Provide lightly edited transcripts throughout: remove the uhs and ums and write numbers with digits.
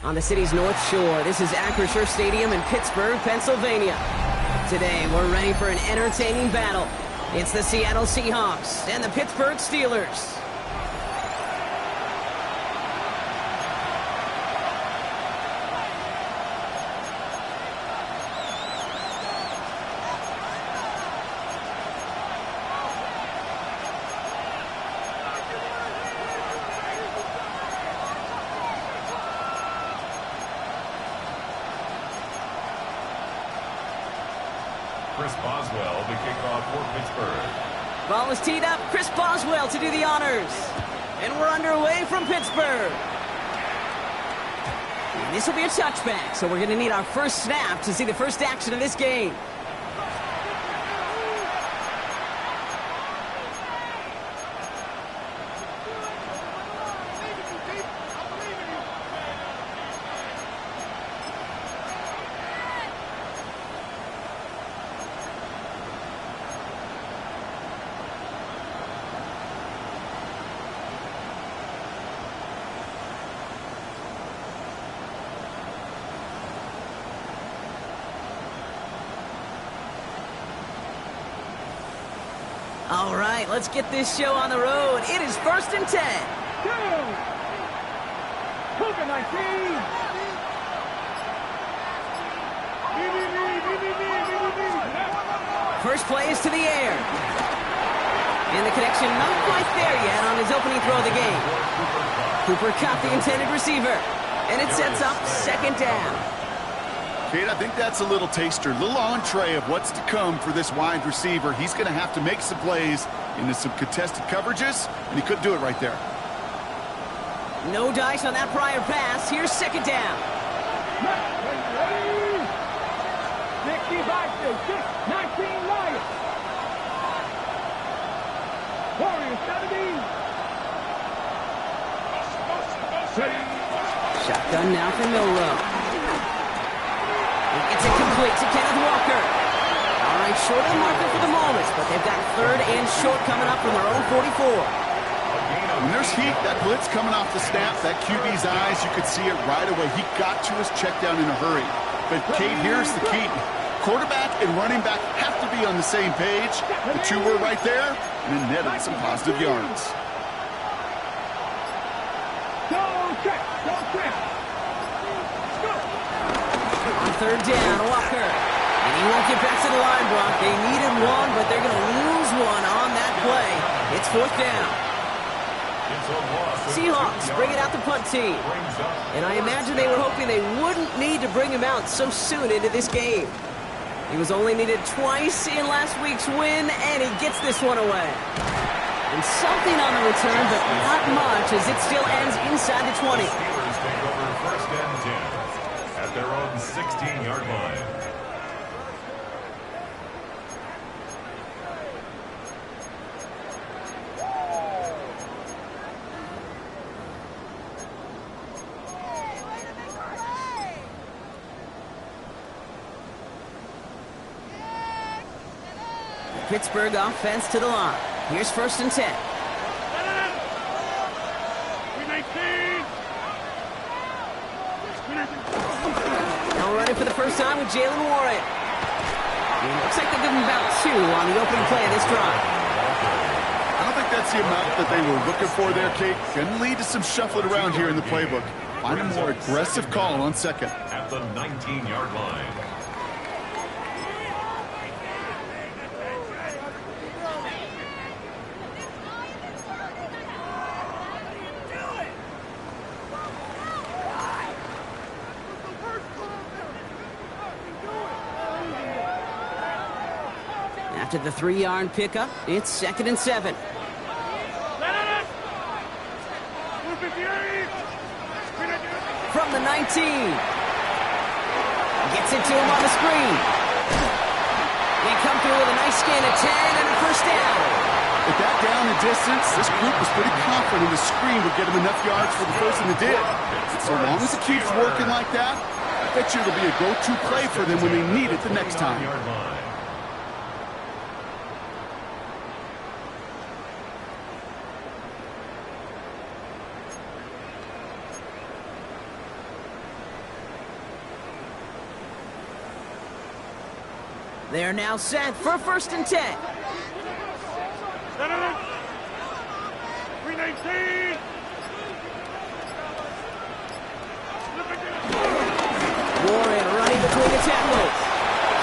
On the city's North Shore, this is Acrisure Stadium in Pittsburgh, Pennsylvania. Today, we're ready for an entertaining battle. It's the Seattle Seahawks and the Pittsburgh Steelers. Chris Boswell to kick off for Pittsburgh. Ball is teed up. Chris Boswell to do the honors. And we're underway from Pittsburgh. And this will be a touchback, so we're going to need our first snap to see the first action of this game. All right, let's get this show on the road. It is 1st and 10. Cougar 19. First play is to the air. And the connection not quite there yet on his opening throw of the game. Cooper caught the intended receiver. And it sets up 2nd down. Kate, I think that's a little taster, a little entree of what's to come for this wide receiver. He's going to have to make some plays into some contested coverages, and he couldn't do it right there. No dice on that prior pass. Here's 2nd down. 19 Lions. Warriors 17. Shotgun now for Milrow. It's incomplete to Kenneth Walker. All right, short of the marker for the moment, but they've got 3rd and short coming up from their own 44. When there's heat, that blitz coming off the snap, that QB's eyes, you could see it right away. He got to his check down in a hurry. But, Kate, here's the key. Quarterback and running back have to be on the same page. The two were right there, and it netted some positive yards. On 3rd down, Walker. And he won't get back to the line, Brock. They needed one, but they're going to lose one on that play. It's 4th down. Seahawks bring it out the punt team. And I imagine they were hoping they wouldn't need to bring him out so soon into this game. He was only needed twice in last week's win, and he gets this one away. And something on the return, but not much, as it still ends inside the 20. Steelers take over 1st and 10 at their own 16-yard line. Pittsburgh offense to the line. Here's 1st and 10. Now running for the first time with Jalen Warren. It looks like they give him about 2 on the opening play of this drive. I don't think that's the amount that they were looking for there, Kate. Can lead to some shuffling around here in the playbook. Find a more aggressive call on 2nd. At the 19-yard line. After the 3-yard pickup, it's 2nd and 7. From the 19. Gets it to him on the screen. They come through with a nice scan at 10 and a 1st down. With that down and distance, this group was pretty confident the screen would get him enough yards for the first, and it did. So long as it keeps working like that, I bet you it'll be a go-to play for them when they need it the next time. They're now set for 1st and 10. Warren running between the tackles.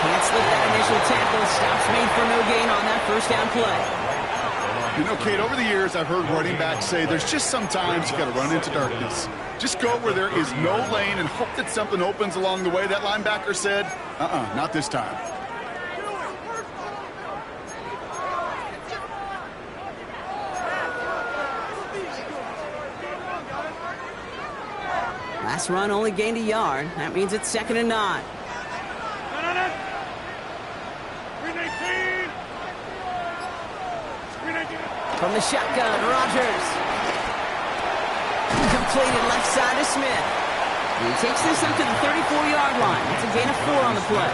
Can't slip that initial tackle. Stops made for no gain on that 1st down play. You know, Kate, over the years, I've heard running backs say there's just sometimes you got to run into darkness. Just go where there is no lane and hope that something opens along the way. That linebacker said, not this time. Last run only gained a yard. That means it's 2nd and 9. From the shotgun, Rodgers. Completed left side to Smith. He takes this up to the 34-yard line. It's a gain of 4 on the play.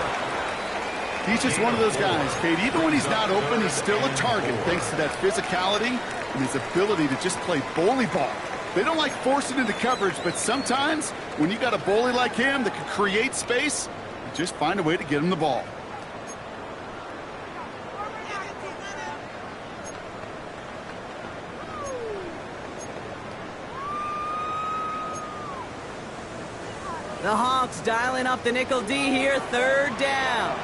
He's just one of those guys, Kate. Even when he's not open, he's still a target thanks to that physicality and his ability to just play bully ball. They don't like forcing into coverage, but sometimes when you got a bully like him that can create space, you just find a way to get him the ball. The Hawks dialing up the nickel D here, third down.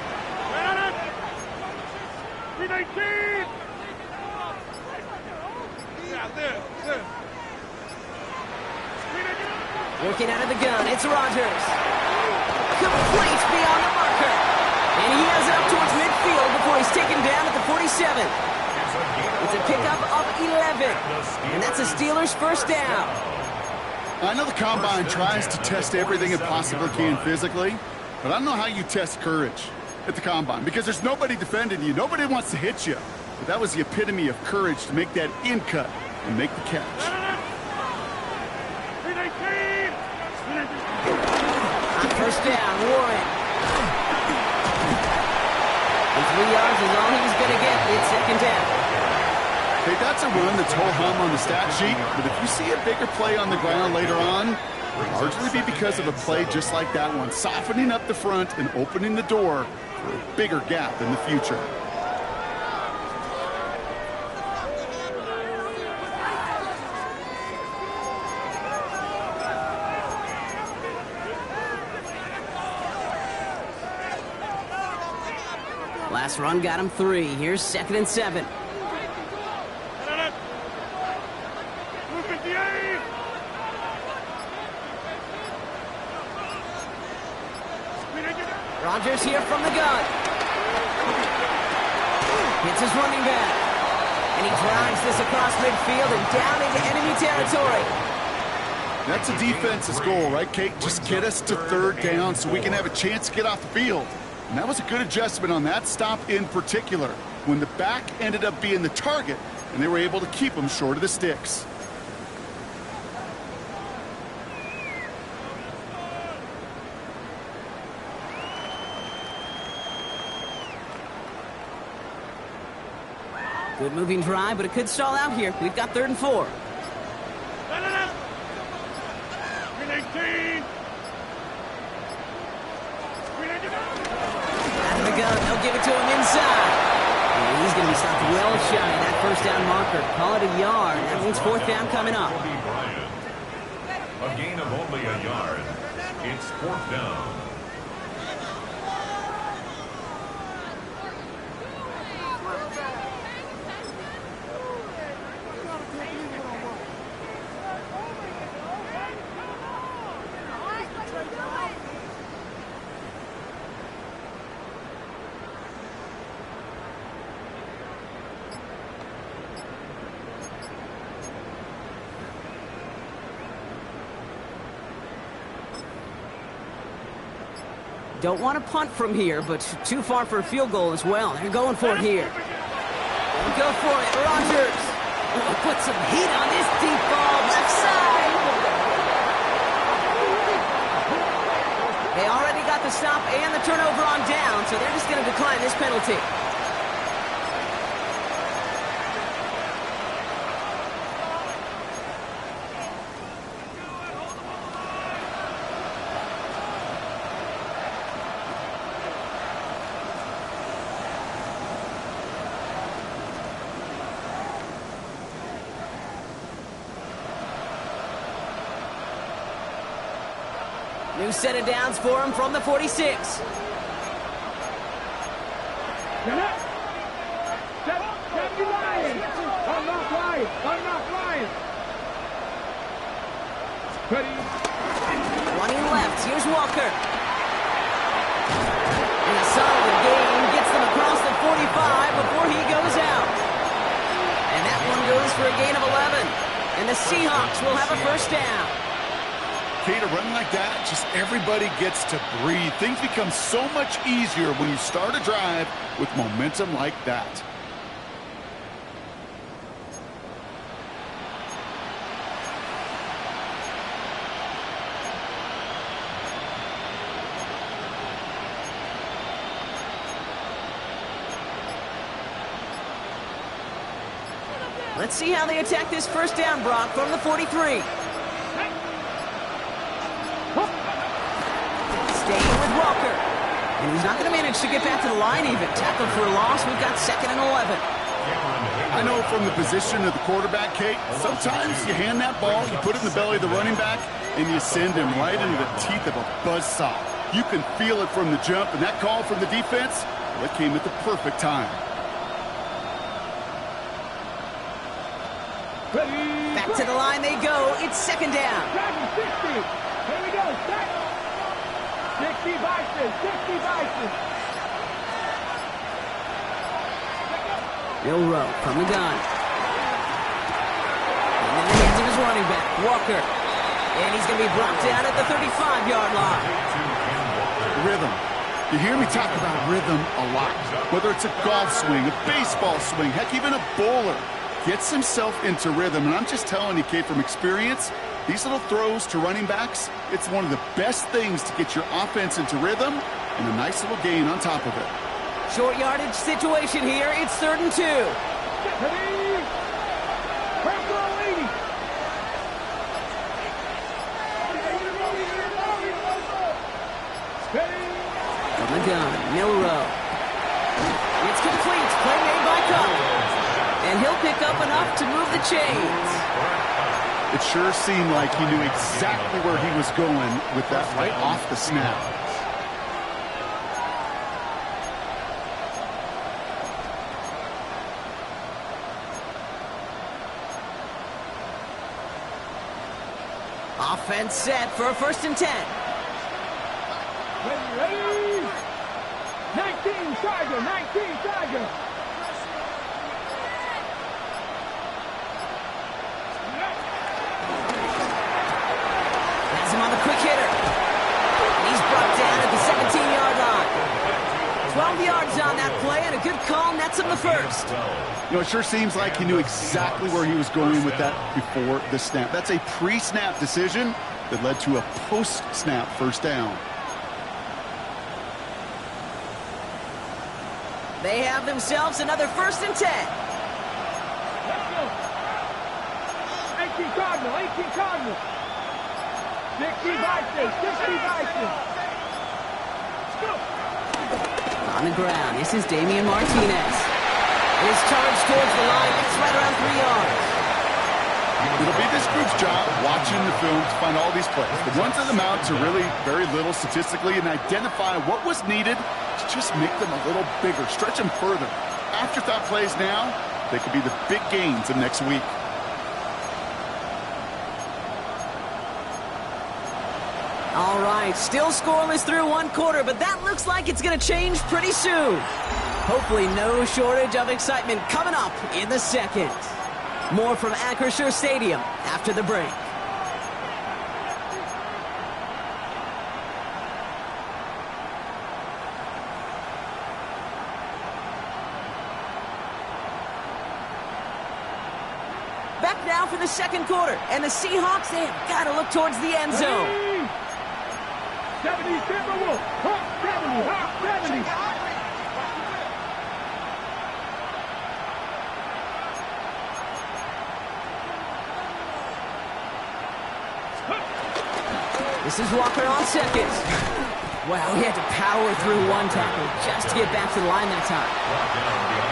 319! Working out of the gun, it's Rodgers. Complete beyond the marker. And he has it up towards midfield before he's taken down at the 47. It's a pickup of 11. And that's a Steelers first down. I know the Combine tries to test everything it possibly can physically, but I don't know how you test courage at the Combine because there's nobody defending you. Nobody wants to hit you. But that was the epitome of courage to make that in cut and make the catch. 319! On first down, Warren. And 3 yards is all he's going to get. It's second down. Hey, that's a run that's ho-hum on the stat sheet, but if you see a bigger play on the ground later on, it'll largely be because of a play just like that one, softening up the front and opening the door for a bigger gap in the future. Last run got him 3. Here's 2nd and 7. Rodgers here from the gun. Hits his running back. And he drives this across midfield and down into enemy territory. That's a defense's goal, right, Kate? Just get us to third down so we can have a chance to get off the field. And that was a good adjustment on that stop in particular, when the back ended up being the target, and they were able to keep him short of the sticks. Good moving drive, but it could stall out here. We've got 3rd and 4. 319! Out of the gun, they'll give it to him inside. And he's going to be stopped well shy of that first down marker. Call it a yard. That means 4th down coming up. A gain of only a yard. It's 4th down. Don't want to punt from here, but too far for a field goal as well. They're going for it here. Go for it, Rodgers. Put some heat on this deep ball, left side. They already got the stop and the turnover on down, so they're just going to decline this penalty. New set of downs for him from the 46. Set you lying! I'm not lying! I'm not lying! Ready? Running left, here's Walker. And a solid gain gets them across the 45 before he goes out. And that one goes for a gain of 11. And the Seahawks will have a first down. Kate, a run like that, just everybody gets to breathe. Things become so much easier when you start a drive with momentum like that. Let's see how they attack this first down, Brock, from the 43. Staying with Walker. And he's not going to manage to get back to the line even. Tackle for a loss. We've got 2nd and 11. I know from the position of the quarterback, Kate, sometimes you hand that ball, you put it in the belly of the running back, and you send him right into the teeth of a buzzsaw. You can feel it from the jump, and that call from the defense, well, it came at the perfect time. Back to the line they go. It's second down. 60. Here we go. 60 Bison. 60 Bison. Milrow from the gun. And in the hands of his running back, Walker. And he's going to be brought down at the 35-yard line. Rhythm. You hear me talk about rhythm a lot. Whether it's a golf swing, a baseball swing, heck, even a bowler. Gets himself into rhythm, and I'm just telling you, Kate, from experience, these little throws to running backs, it's one of the best things to get your offense into rhythm and a nice little gain on top of it. Short yardage situation here. It's 3rd and 2. From the gun, Milrow. It's complete. Play made by Cup. And he'll pick up enough to move the chains. It sure seemed like he knew exactly where he was going with that right off the snap. Offense set for a 1st and 10. Ready? 19 Tiger. 19 Tiger. On the quick hitter. He's brought down at the 17-yard line. 12 yards on that play, and a good call nets him the 1st. You know, it sure seems like he knew exactly where he was going with that before the snap. That's a pre-snap decision that led to a post-snap 1st down. They have themselves another 1st and 10. Let's go. 18 Cardinal. 18 Cardinal. 60 Bison, 60 Bison. On the ground, this is Damian Martinez. His charge towards the line, it's right around 3 yards. It'll be this group's job watching the film to find all these plays. The ones on the mount are really very little statistically and identify what was needed to just make them a little bigger, stretch them further. Afterthought plays now, they could be the big gains of next week. All right, still scoreless through 1 quarter, but that looks like it's going to change pretty soon. Hopefully no shortage of excitement coming up in the 2nd. More from Acrisure Stadium after the break. Back now for the 2nd quarter, and the Seahawks, they have got to look towards the end zone. 70 Timberwolves. Hawk 70. Hawk 70. This is Walker on 2nd. Wow, he had to power through 1 tackle just to get back to the line that time.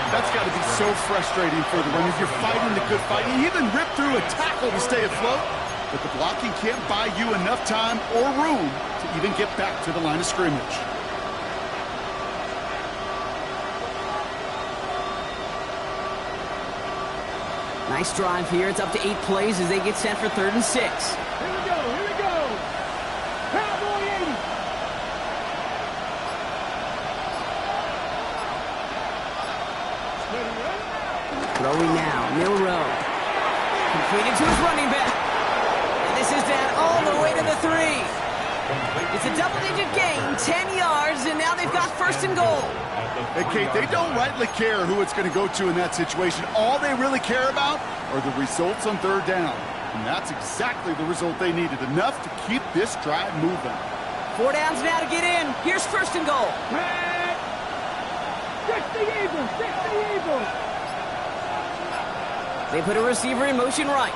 That's got to be so frustrating for the runner. You're fighting the good fight. You even rip through a tackle to stay afloat, but the blocking can't buy you enough time or room to even get back to the line of scrimmage. Nice drive here. It's up to 8 plays as they get set for 3rd and 6. Here we go. Here we go. Cowboy 80. Throwing now, Milrow. Completed to his running back. And this is down all the way to the 3. It's a double-digit gain, 10 yards, and now they've got 1st and goal. Hey, Kate, they don't rightly care who it's going to go to in that situation. All they really care about are the results on 3rd down. And that's exactly the result they needed, enough to keep this drive moving. 4 downs now to get in. Here's 1st and goal. 60 Eagles. 60 Eagles. They put a receiver in motion right.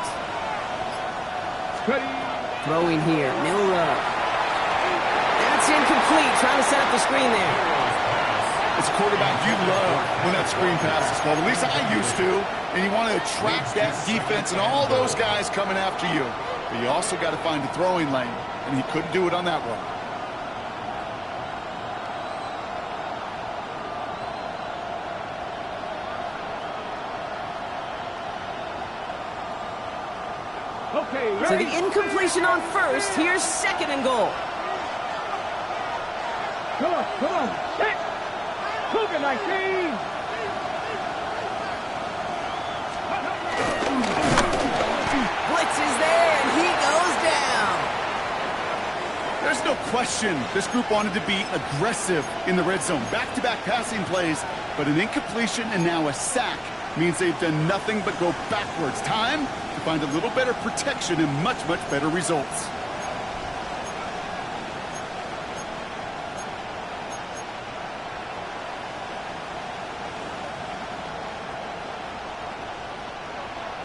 Throwing here, Milrow. That's incomplete, trying to set up the screen there. As a quarterback, you love when that screen pass is called. At least I used to. And you want to attract that defense and all those guys coming after you. But you also got to find a throwing lane, and he couldn't do it on that one. Okay, So ready? the incompletion on first. Here's 2nd and goal. Come on, set. Cougar 19. Blitz is there, and he goes down. There's no question this group wanted to be aggressive in the red zone. Back-to-back passing plays, but an incompletion and now a sack means they've done nothing but go backwards. Time to find a little better protection and much, much better results.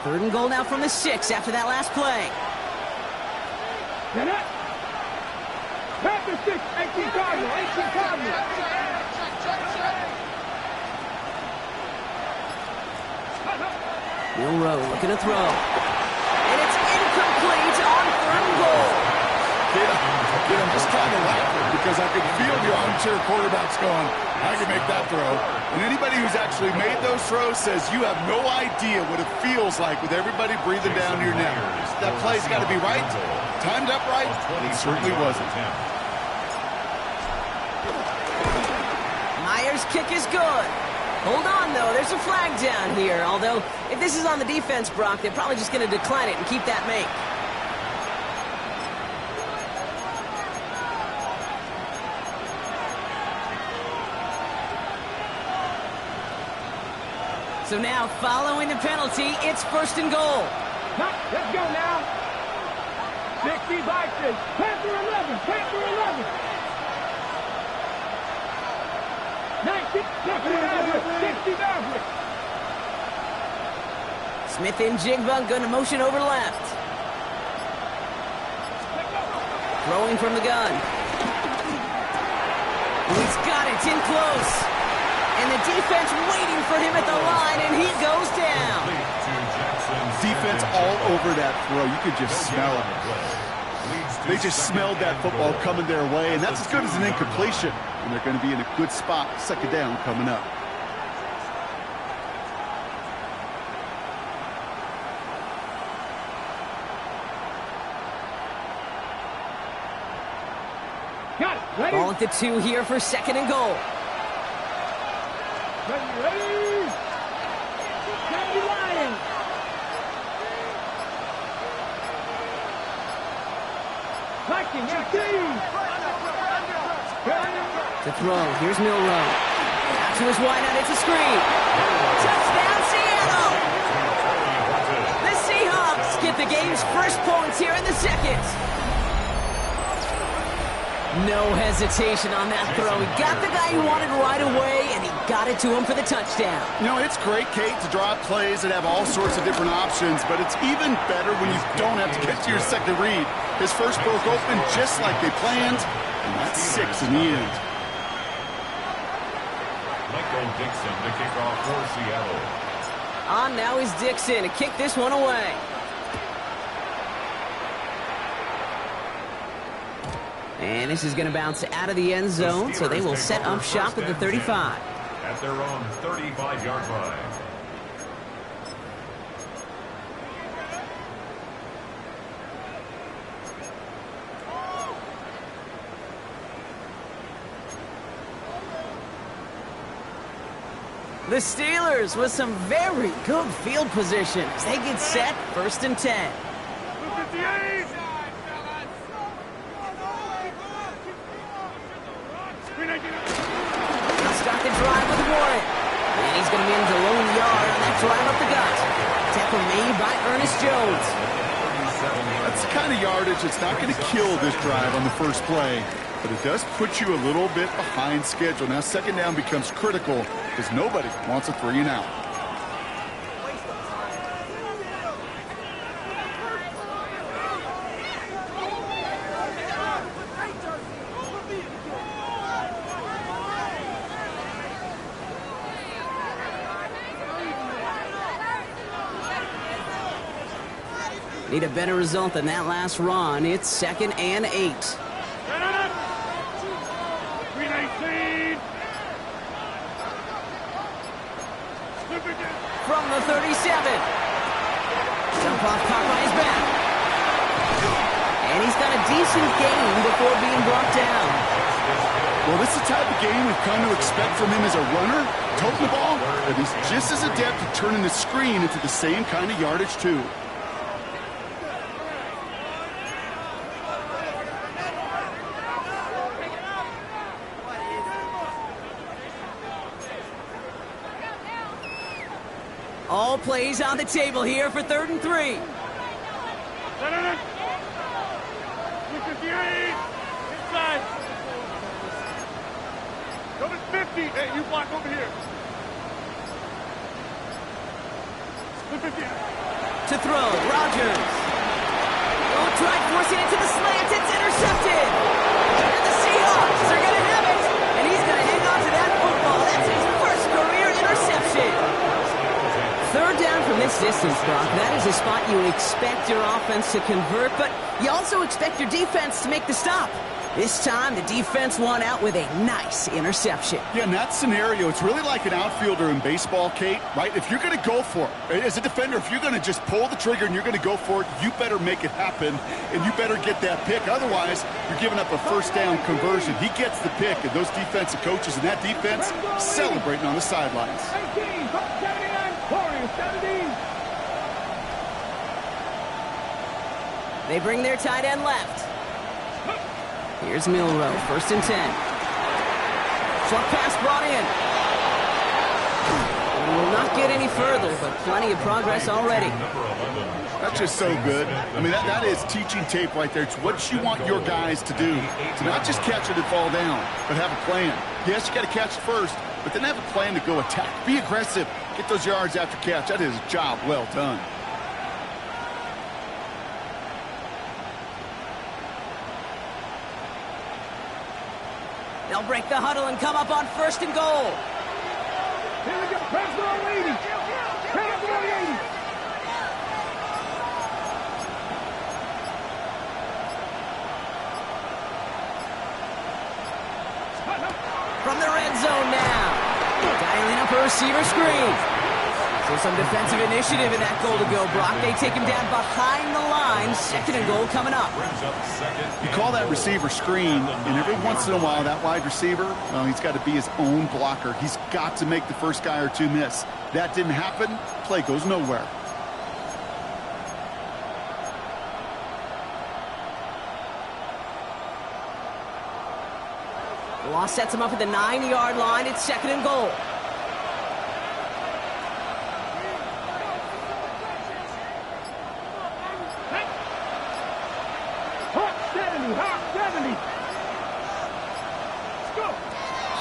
Third and goal now from the 6 after that last play. Get it. Pass the 6, 18 Cardinal, 18 Cardinal. Milrow looking to throw. And it's incomplete on 3rd and goal. Kid, I'm just kind of laughing because I could feel the armchair quarterbacks going, I can make that throw. And anybody who's actually made those throws says you have no idea what it feels like with everybody breathing down your neck. That play's got to be right, timed up right, and it certainly wasn't. Myers' kick is good. Hold on, though. There's a flag down here. Although, if this is on the defense, Brock, they're probably just going to decline it and keep that make. So now, following the penalty, it's 1st and goal. Let's go now. 60 boxes. Panther 11. Panther 11. 90. 60 Maverick. Smith and Jigba going to motion over left. Throwing from the gun. He's got it in close. And the defense waiting for him at the line, and he goes down. Defense all over that throw. You could just smell it. They just smelled that football coming their way, and that's as good as an incompletion. And they're going to be in a good spot, 2nd down coming up. Got it. Ready? Ball at the 2 here for 2nd and goal. Ready? Candy Lions. Viking, 18. To throw, here's Milrow. Out to his wideout, it's a screen. Touchdown, Seattle! The Seahawks get the game's first points here in the 2nd. No hesitation on that throw. He got the guy he wanted right away, and he got it to him for the touchdown. You know, it's great, Kate, to draw up plays that have all sorts of different options, but it's even better when you don't have to get to your second read. His first broke open just like they planned, and that's 6 in the end. Michael Dixon to kick off for Seattle. On now is Dixon to kick this one away. And this is going to bounce out of the end zone, so they will set up shop at the 35. At their own 35-yard line. The Steelers with some very good field position as they get set, 1st and 10. He'll start the drive with Warren. And he's going to be in the lone yard on that drive up the gut. Tackle made by Ernest Jones. That's the kind of yardage that's not going to kill this drive on the first play, but it does put you a little bit behind schedule. Now 2nd down becomes critical because nobody wants a 3 and out. Need a better result than that last run. It's 2nd and 8. Green 18. From the 37. Jump off caught by his back. And he's got a decent gain before being brought down. Well, this is the type of game we've come to expect from him as a runner, toting the ball, but he's just as adept at turning the screen into the same kind of yardage, too. All plays on the table here for 3rd and 3. 58. Inside. Coming 50. Hey, you block over here. To throw, Rodgers. Oh, try forcing it to the slant. It's intercepted. And the Seahawks are going to have it. And he's going to hang on to that football. That's his first career interception. 3rd down from this distance, Brock. That is a spot you expect your offense to convert, but you also expect your defense to make the stop. This time, the defense won out with a nice interception. Yeah, in that scenario, it's really like an outfielder in baseball, Kate, right? If you're going to go for it, as a defender, if you're going to just pull the trigger and you're going to go for it, you better make it happen, and you better get that pick. Otherwise, you're giving up a 1st down conversion. He gets the pick, and those defensive coaches and that defense celebrating on the sidelines. 18. 79. Warriors 17. They bring their tight end left. Here's Milrow, 1st and 10. Short pass brought in. Will not get any further, but plenty of progress already. That's just so good. I mean, that is teaching tape right there. It's what you want your guys to do. To not just catch it and fall down, but have a plan. Yes, you got to catch it first, but then have a plan to go attack. Be aggressive. Get those yards after catch. That is a job well done. They'll break the huddle and come up on 1st and goal. Here we go. Press the 80. Press the 80. From the red zone now. Dialing up a receiver screen. So some defensive initiative in that goal to go, Brock. They take him down behind the line. 2nd and goal coming up. You call that receiver screen, and every once in a while, that wide receiver, well, he's got to be his own blocker. He's got to make the first guy or two miss. That didn't happen. Play goes nowhere. The loss sets him up at the 9-yard line. It's 2nd and goal.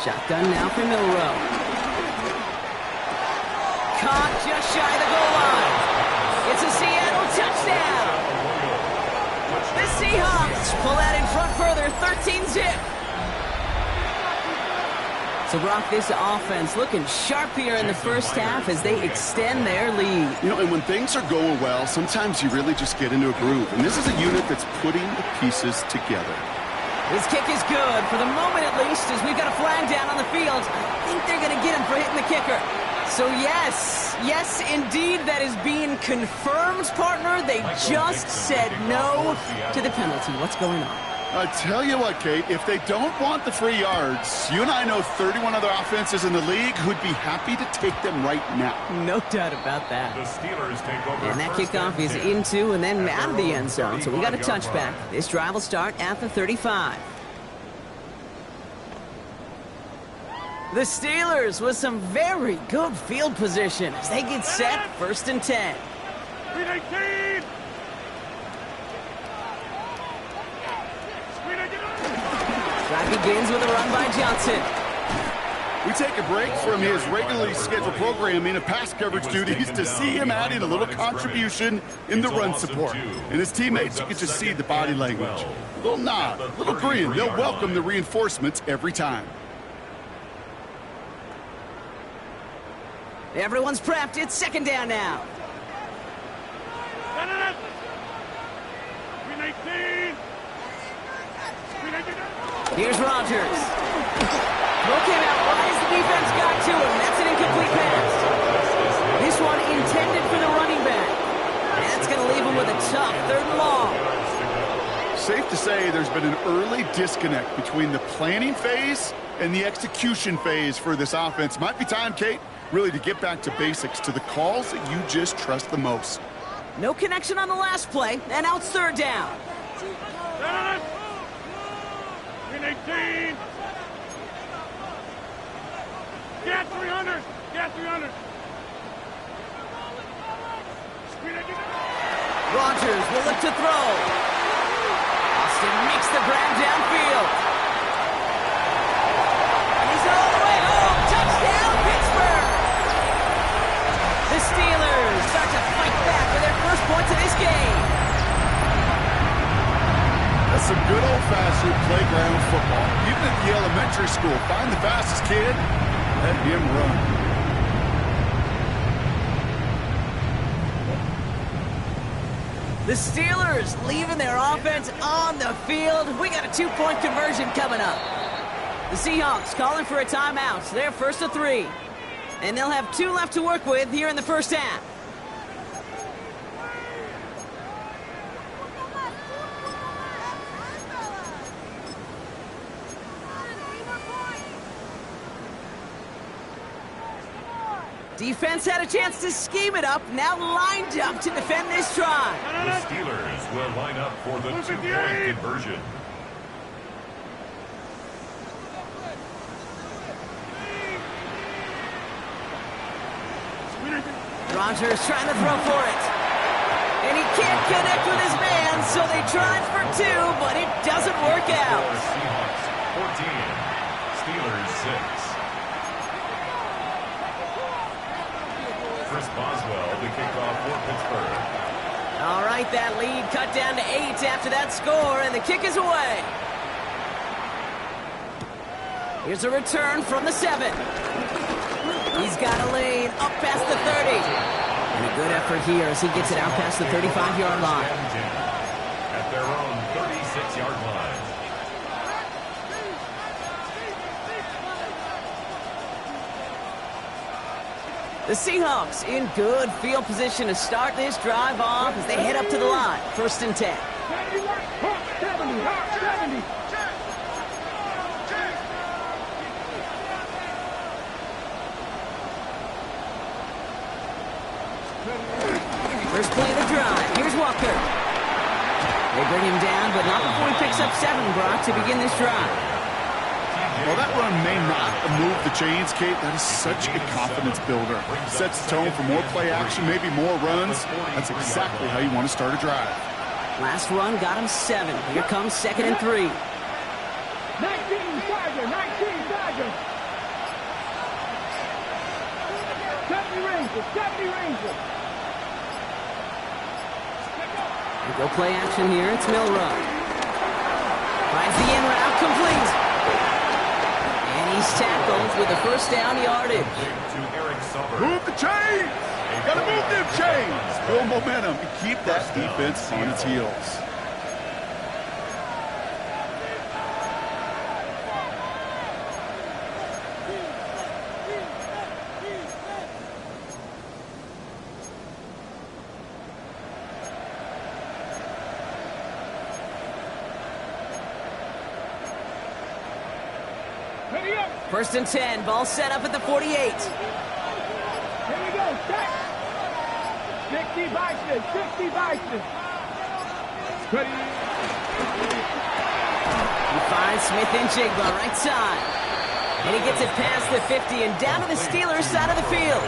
Shotgun now for Milrow. Caught just shy of the goal line. It's a Seattle touchdown. The Seahawks pull out in front further, 13-zip. So, Brock, this offense looking sharp here in the first half as they extend their lead. You know, and when things are going well, sometimes you really just get into a groove. And this is a unit that's putting the pieces together. His kick is good, for the moment at least, as we've got a flag down on the field. I think they're going to get him for hitting the kicker. So yes, indeed, that is being confirmed, partner. They just said no to the penalty. What's going on? I tell you what, Kate, if they don't want the free yards, you and I know 31 other offenses in the league who'd be happy to take them right now. No doubt about that. The Steelers take over. And that kickoff is into and then out of the end zone. So we got a touchback. This drive will start at the 35. The Steelers with some very good field position as they get set, 1st and 10. 319. Drive begins with a run by Johnson. We take a break from his regularly scheduled programming of pass coverage duties to see him adding a little contribution in the run support. And his teammates, you can just see the body language. A little nod, a little grin. They'll welcome the reinforcements every time. Everyone's prepped. It's 2nd down now. Here's Rodgers. Throw came out wide as the defense got to him. That's an incomplete pass. This one intended for the running back. And that's going to leave him with a tough 3rd and long. Safe to say there's been an early disconnect between the planning phase and the execution phase for this offense. Might be time, Kate, really to get back to basics, to the calls that you just trust the most. No connection on the last play, and now it's 3rd down. Get 300! Get 300! Rodgers will look to throw. Austin makes the grab downfield. And he's all the way home. Touchdown, Pittsburgh! The Steelers start to fight back for their first points of this game. That's some good old-fashioned playground football. Even at the elementary school, find the fastest kid, let him run. The Steelers leaving their offense on the field. We got a 2-point conversion coming up. The Seahawks calling for a timeout. They're 1st and 3. And they'll have 2 left to work with here in the first half. Defense had a chance to scheme it up, now lined up to defend this drive. The Steelers will line up for the 2-point conversion. Rodgers trying to throw for it. And he can't connect with his man, so they tried for 2, but it doesn't work out. Seahawks 14, Steelers 6. Chris Boswell, the kickoff for Pittsburgh. All right, that lead cut down to 8 after that score, and the kick is away. Here's a return from the 7. He's got a lane up past the 30. And a good effort here as he gets it out past the 35-yard line. At their own 36-yard line. The Seahawks in good field position to start this drive off as they head up to the line. 1st and 10. 70. First play of the drive. Here's Walker. They bring him down, but not before he picks up 7, Brock, to begin this drive. Well, that run may not move the chains, Kate. That is such a confidence builder. Sets the tone for more play action, maybe more runs. That's exactly how you want to start a drive. Last run got him 7. Here comes 2nd and 3. 19 Tiger, 19 Tiger. 70 Ranger. Go play action here. It's Milrow. Finds the in route, complete. And he's tackled with the 1st down yardage. Move the chains! Got to move them chains! Build momentum and keep that defense on its heels. Ready up. 1st and 10. Ball set up at the 48. Here we go. Set. 60 Bison. 60 Bison. Ready. He finds Smith and Jigba right side. And he gets it past the 50 and down to the Steelers side of the field.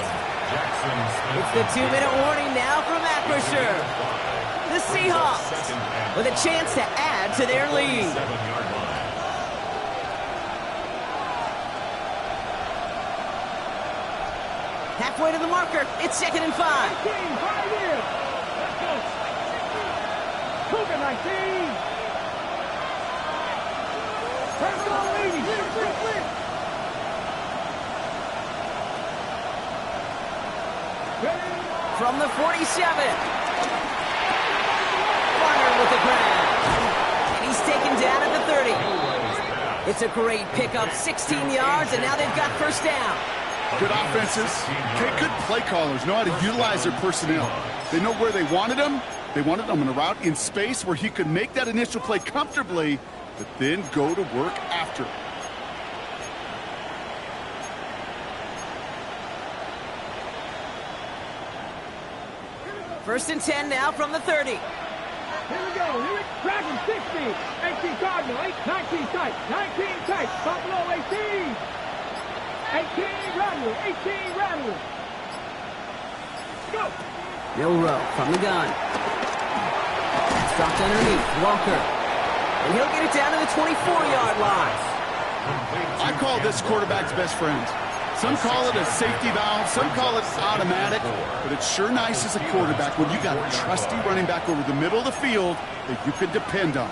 It's the 2-minute warning now from Acrisure. The Seahawks with a chance to add to their lead. Halfway to the marker. It's 2nd and 5. 5 here. Let's go. Cougar 19. First and 80. From the 47. Bonner with the grab. taken down at the 30. It's a great pickup, 16 yards, and now they've got first down. Good offenses. Okay, good play callers know how to utilize their personnel. They know where they wanted him. They wanted him in a route in space where he could make that initial play comfortably, but then go to work after. First and 10 now from the 30. Here we go. Here it's Dragon 60. 18 Cardinal. 19 tight. 19 tight. Buffalo 18. 18 Rattler. 18 Rattler. Go. Milrow from the gun. It's dropped underneath. Walker. And he'll get it down to the 24-yard line. I call this quarterback's best friend. Some call it a safety valve, some call it automatic, but it's sure nice as a quarterback when you got a trusty running back over the middle of the field that you can depend on.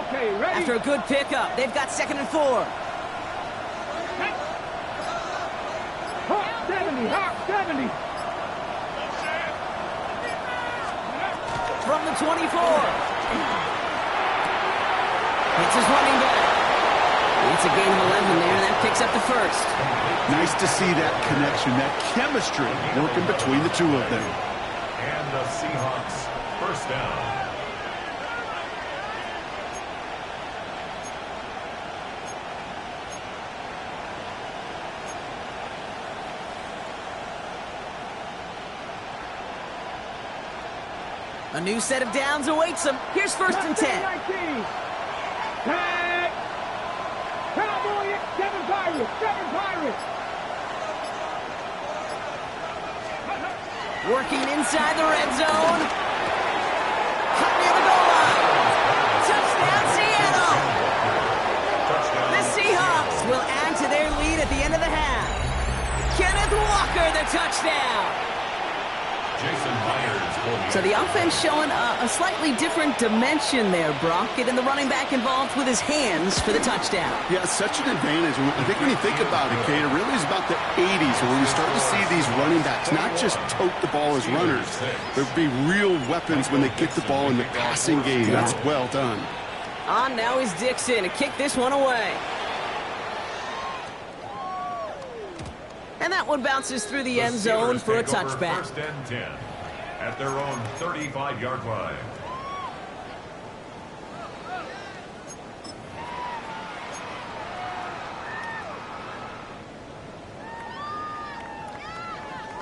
Okay, ready? After a good pickup, they've got 2nd and 4. Hawk 70. Hawk 70. From the 24. It's his running back. It's a gain of 11 there, and that picks up the first. Nice to see that connection, that chemistry working between the two of them. And the Seahawks first down. A new set of downs awaits them. Here's first and 10. Tag. Cowboy, 7 Pirates. 7 Pirates. Working inside the red zone. Cut near the goal line. Touchdown, Seattle. The Seahawks will add to their lead at the end of the half. Kenneth Walker, the touchdown. Jason Myers. So the offense showing a slightly different dimension there, Brock. Getting the running back involved with his hands for the touchdown. Yeah, such an advantage. I think when you think about it, Kate, it really is about the 80s where we start to see these running backs not just tote the ball as runners. There'll be real weapons when they get the ball in the passing game. That's well done. On now is Dixon to kick this one away. And that one bounces through the end zone for a touchback. First and 10 at their own 35-yard line.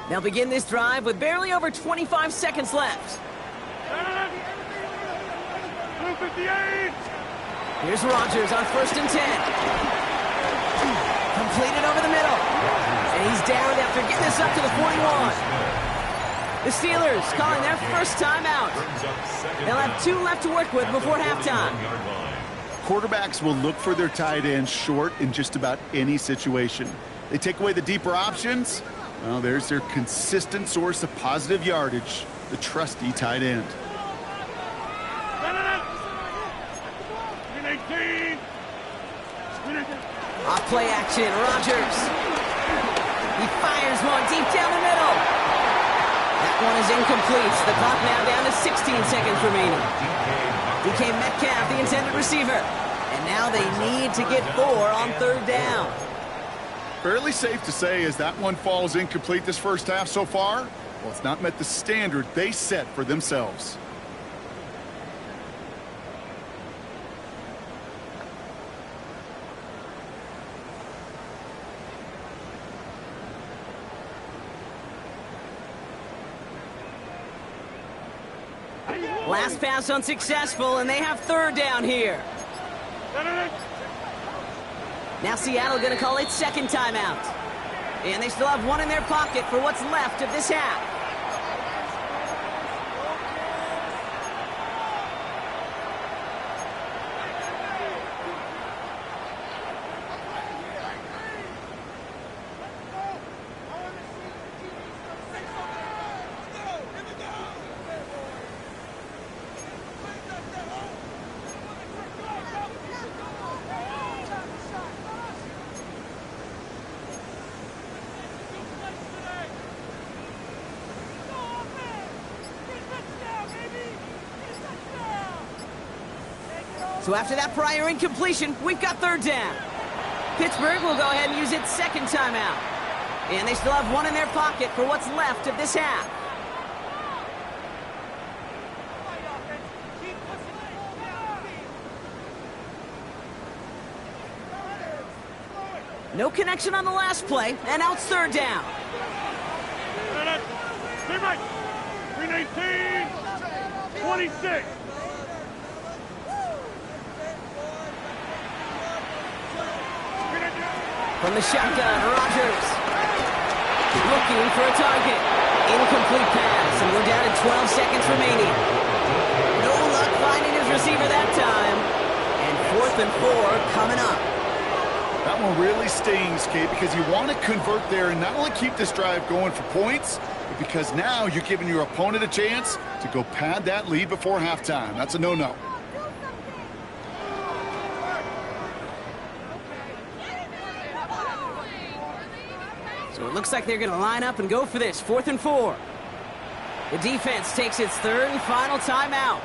They'll begin this drive with barely over 25 seconds left. 258. Here's Rodgers on first and 10. Completed over the middle. And he's down after getting this up to the 41. The Steelers calling their first timeout. They'll have 2 left to work with before halftime. Quarterbacks will look for their tight end short in just about any situation. They take away the deeper options. Well, there's their consistent source of positive yardage, the trusty tight end. 18. Off play action, Rodgers. He fires one deep down the middle. That one is incomplete. The clock now down to 16 seconds remaining. DK Metcalf, the intended receiver. And now they need to get 4 on third down. Fairly safe to say as that one falls incomplete this first half so far, well, it's not met the standard they set for themselves. Last pass unsuccessful, and they have third down here. Now Seattle going to call its second timeout. And they still have 1 in their pocket for what's left of this half. So after that prior incompletion, we've got third down. Pittsburgh will go ahead and use its second timeout. And they still have one in their pocket for what's left of this half. No connection on the last play, and now it's third down. 319, 26. From the shotgun, Rodgers. Looking for a target. Incomplete pass, and we're down to 12 seconds remaining. No luck finding his receiver that time. And 4th and 4 coming up. That one really stings, Kate, because you want to convert there and not only keep this drive going for points, but because now you're giving your opponent a chance to go pad that lead before halftime. That's a no-no. So it looks like they're going to line up and go for this. 4th and 4. The defense takes its third and final timeout.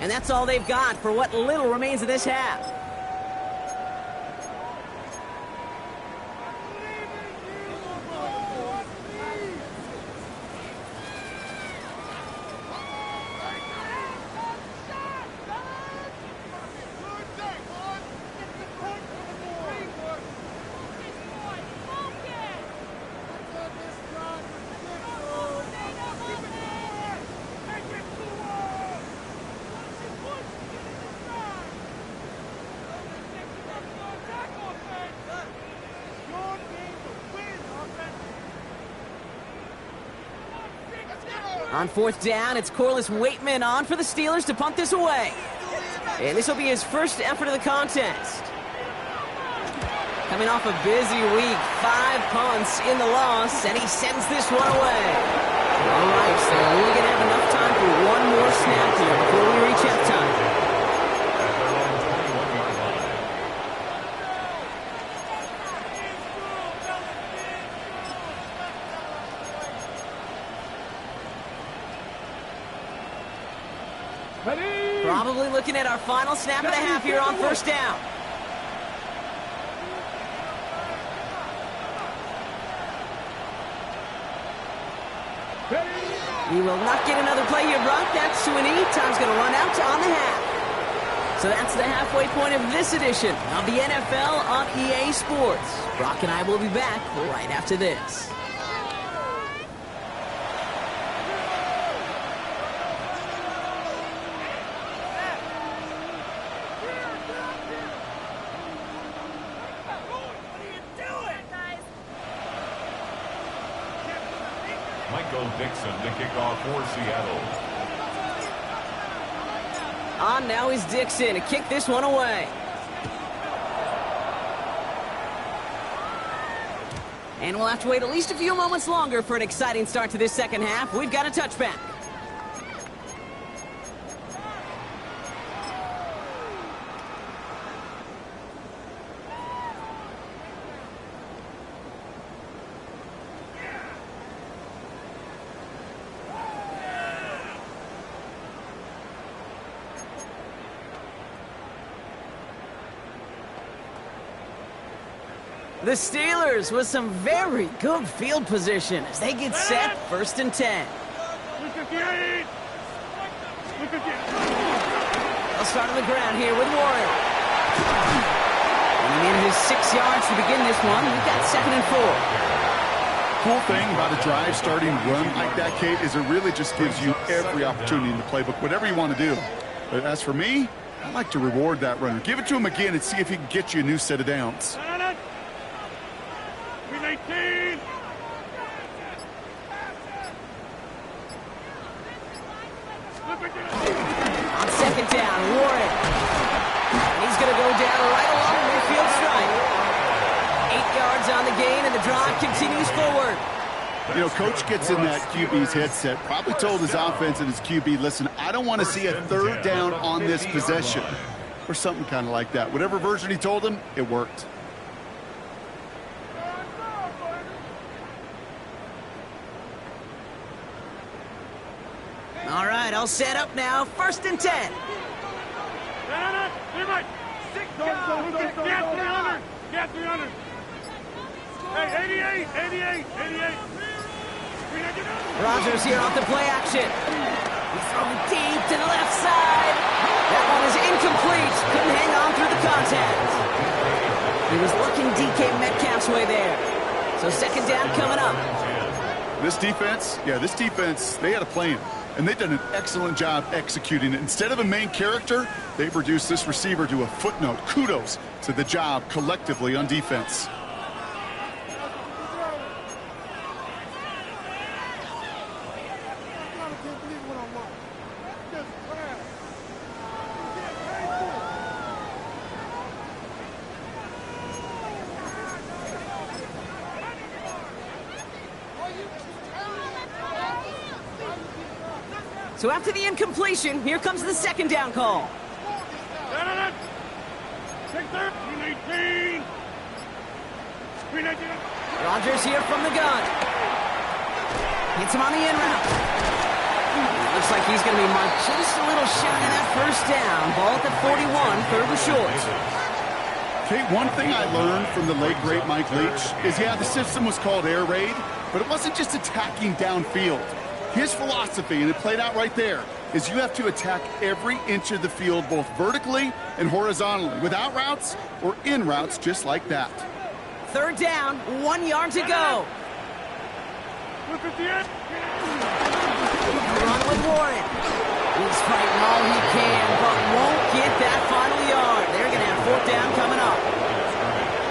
And that's all they've got for what little remains of this half. On 4th down, it's Corliss Waitman on for the Steelers to punt this away. And this will be his first effort of the contest. Coming off a busy week, 5 punts in the loss, and he sends this one away. All right, so we're only going to have enough time for one more snap here before we reach halftime. Probably looking at our final snap of the half here on 1st down. We will not get another play here, Brock. That's to an E. Time's going to run out on the half. So that's the halfway point of this edition of the NFL on EA Sports. Brock and I will be back right after this. Dixon to kick off for Seattle. On now is Dixon to kick this one away. And we'll have to wait at least a few moments longer for an exciting start to this second half. We've got a touchback. The Steelers with some very good field position as they get set 1st and 10. They'll start on the ground here with Warren. And in his 6 yards to begin this one, we've got 2nd and 4. Cool thing about a drive starting run like that, Kate, is it really just gives you every opportunity in the playbook, whatever you want to do. But as for me, I like to reward that runner. Give it to him again and see if he can get you a new set of downs. 18. On 2nd down, Warren. And he's going to go down right along the midfield stripe. 8 yards on the gain, and the drive continues forward. You know, Coach gets in that QB's headset, probably told his offense and his QB, listen, I don't want to see a 3rd down on this possession. Or something kind of like that. Whatever version he told him, it worked. All right, all set up now. 1st and 10. Get 300. Hey, 88. Rodgers here off the play action. He's throwing deep to the left side. That one is incomplete. Couldn't hang on through the contact. He was looking DK Metcalf's way there. So second down coming up. This defense, they had a plan. And they've done an excellent job executing it. Instead of a main character, they've reduced this receiver to a footnote. Kudos to the job collectively on defense. So after the incompletion, here comes the second down call. Rodgers here from the gun. Hits him on the in route. Looks like he's going to be marked just a little shy of that first down. Ball at the 41, third and short. Okay, one thing I learned from the late great Mike Leach is, the system was called air raid, but it wasn't just attacking downfield. His philosophy, and it played out right there, is you have to attack every inch of the field, both vertically and horizontally, without routes or in routes, just like that. Third down, 1 yard to go. Run with Warren. He's fighting all he can, but won't get that final yard. They're going to have fourth down coming up.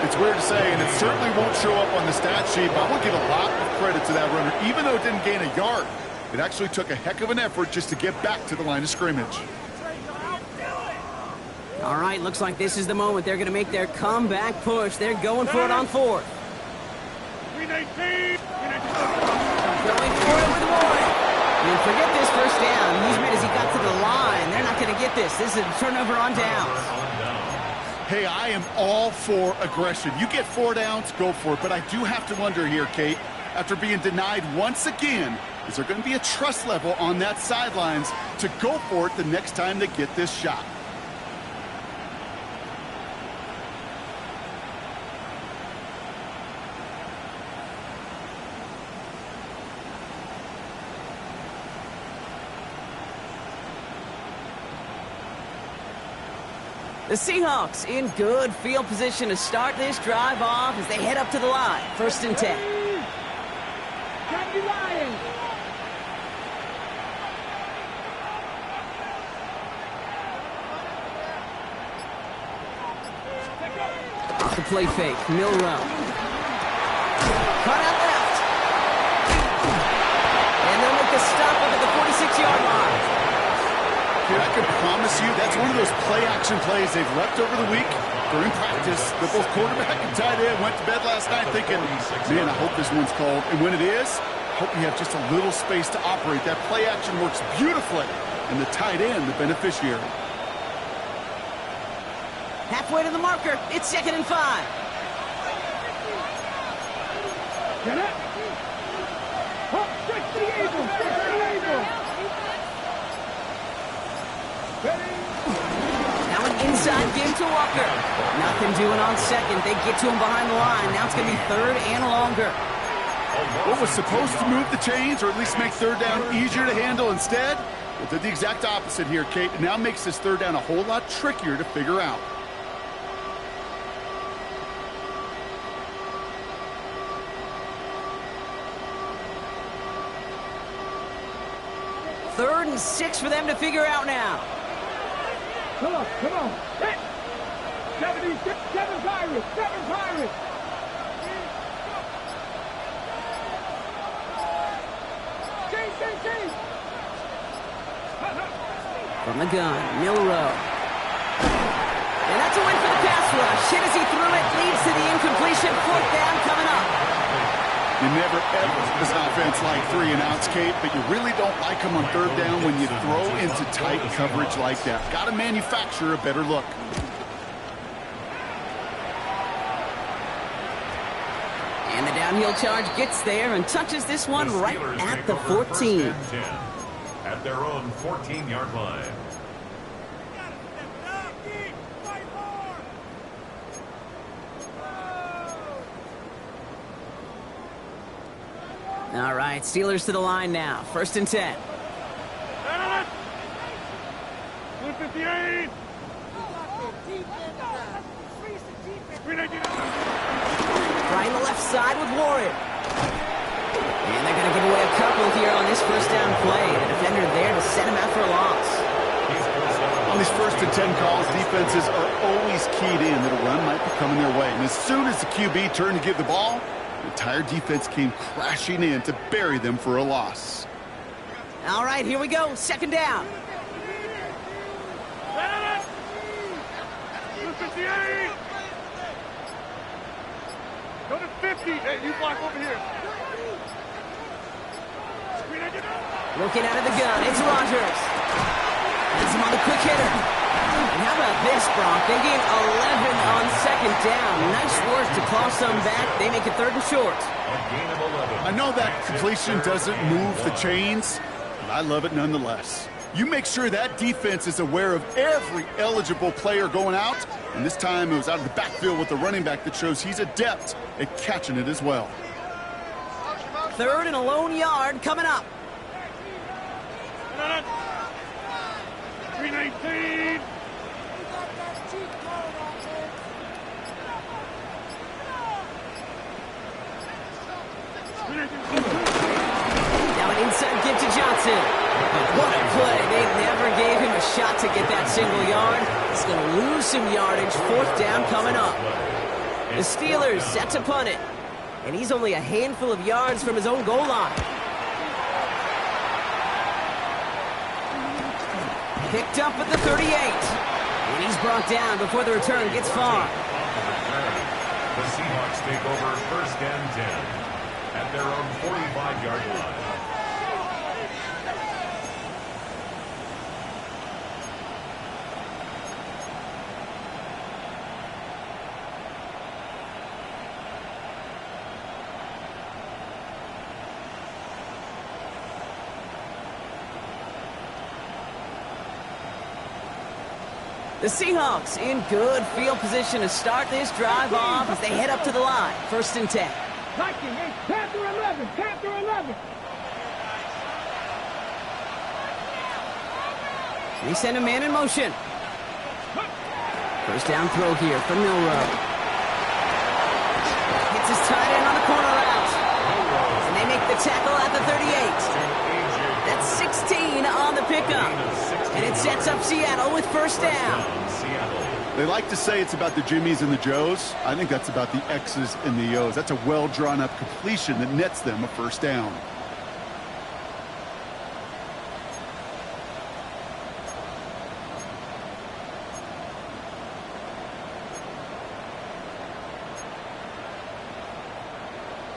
It's weird to say, and it certainly won't show up on the stat sheet, but I want to give a lot of credit to that runner. Even though it didn't gain a yard, it actually took a heck of an effort just to get back to the line of scrimmage. All right, looks like this is the moment they're going to make their comeback push. They're going for it on fourth. Going for it with Warren. And forget this first down. He's made as he got to the line. They're not going to get this. This is a turnover on downs. Hey, I am all for aggression. You get 4 downs, go for it. But I do have to wonder here, Kate, after being denied once again, is there going to be a trust level on that sidelines to go for it the next time they get this shot? The Seahawks in good field position to start this drive off as they head up to the line. First and 10. Off the play fake, Milrow. Cut out left. And they'll make the stop up at the 46-yard line. Dude, I can promise you that's one of those play-action plays they've left over the week during practice. The both quarterback and tight end went to bed last night thinking, man, I hope this one's called. And when it is, I hope you have just a little space to operate. That play-action works beautifully, and the tight end, the beneficiary. Halfway to the marker, it's 2nd and 5. Get it. Stick to the Eagle. Stick to the Eagle. Now an inside game to Walker. Nothing doing on second. They get to him behind the line. Now it's going to be 3rd and longer. What was supposed to move the chains, or at least make 3rd down easier to handle instead? Well, did the exact opposite here, Kate. It now makes this 3rd down a whole lot trickier to figure out. Third and 6 for them to figure out now. Come on. Hit. 76, 7 Pirates. Change. From the gun, Milrow. And that's a win for the pass rush. Hit as he threw it, leads to the incompletion. 4th down coming up. You never ever as an offense like 3 and outs, Kate, but you really don't like them on 3rd down when you throw into tight coverage like that. Got to manufacture a better look. And the downhill charge gets there and touches this one right at the 14. At their own 14-yard line. All right, Steelers to the line now. 1st and 10. 58. Right in the left side with Warren. And they're going to give away a couple here on this 1st down play. The defender there to set him out for a loss. On these 1st and 10 calls, defenses are always keyed in that a run might be coming their way. And as soon as the QB turned to give the ball, the entire defense came crashing in to bury them for a loss. All right, here we go. 2nd down. 58. Go to 50. Hey, you block over here. Looking out of the gun, it's Rodgers. Has him on the quick hitter. And how about this, Brock? They gain 11 on 2nd down. Nice work to claw some back. They make it 3rd and short. I know that completion doesn't move the chains, but I love it nonetheless. You make sure that defense is aware of every eligible player going out, and this time it was out of the backfield with the running back that shows he's adept at catching it as well. 3rd and a lone yard coming up. 319. Now an inside give to Johnson. What a play. They never gave him a shot to get that single yard. He's going to lose some yardage. 4th down coming up. The Steelers set to punt it. And he's only a handful of yards from his own goal line. Picked up at the 38. And he's brought down before the return gets far. The Seahawks take over 1st and 10 at their own 45-yard line. The Seahawks in good field position to start this drive off as they head up to the line. 1st and 10. Viking, Panther 11, Panther 11. They send a man in motion. 1st down throw here from Milrow. Hits his tight end on the corner route. And they make the tackle at the 38. That's 16 on the pickup. And it sets up Seattle with 1st down. They like to say it's about the Jimmies and the Joes. I think that's about the X's and the O's. That's a well-drawn-up completion that nets them a 1st down.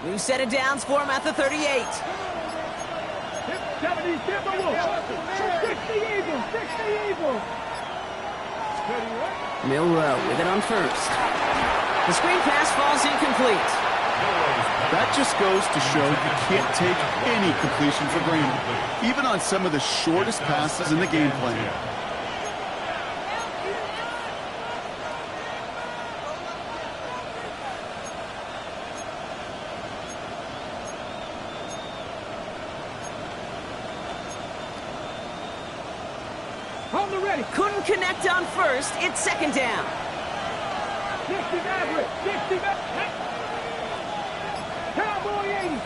New set of downs for him at the 38. 70, 60 Eagles, 60 Eagles. Milrow with it on 1st. The screen pass falls incomplete. That just goes to show you can't take any completion for granted, even on some of the shortest passes in the game plan. On the ready. Couldn't connect on 1st. It's 2nd down. 60 Maverick, 60 Maverick. Cowboy 80.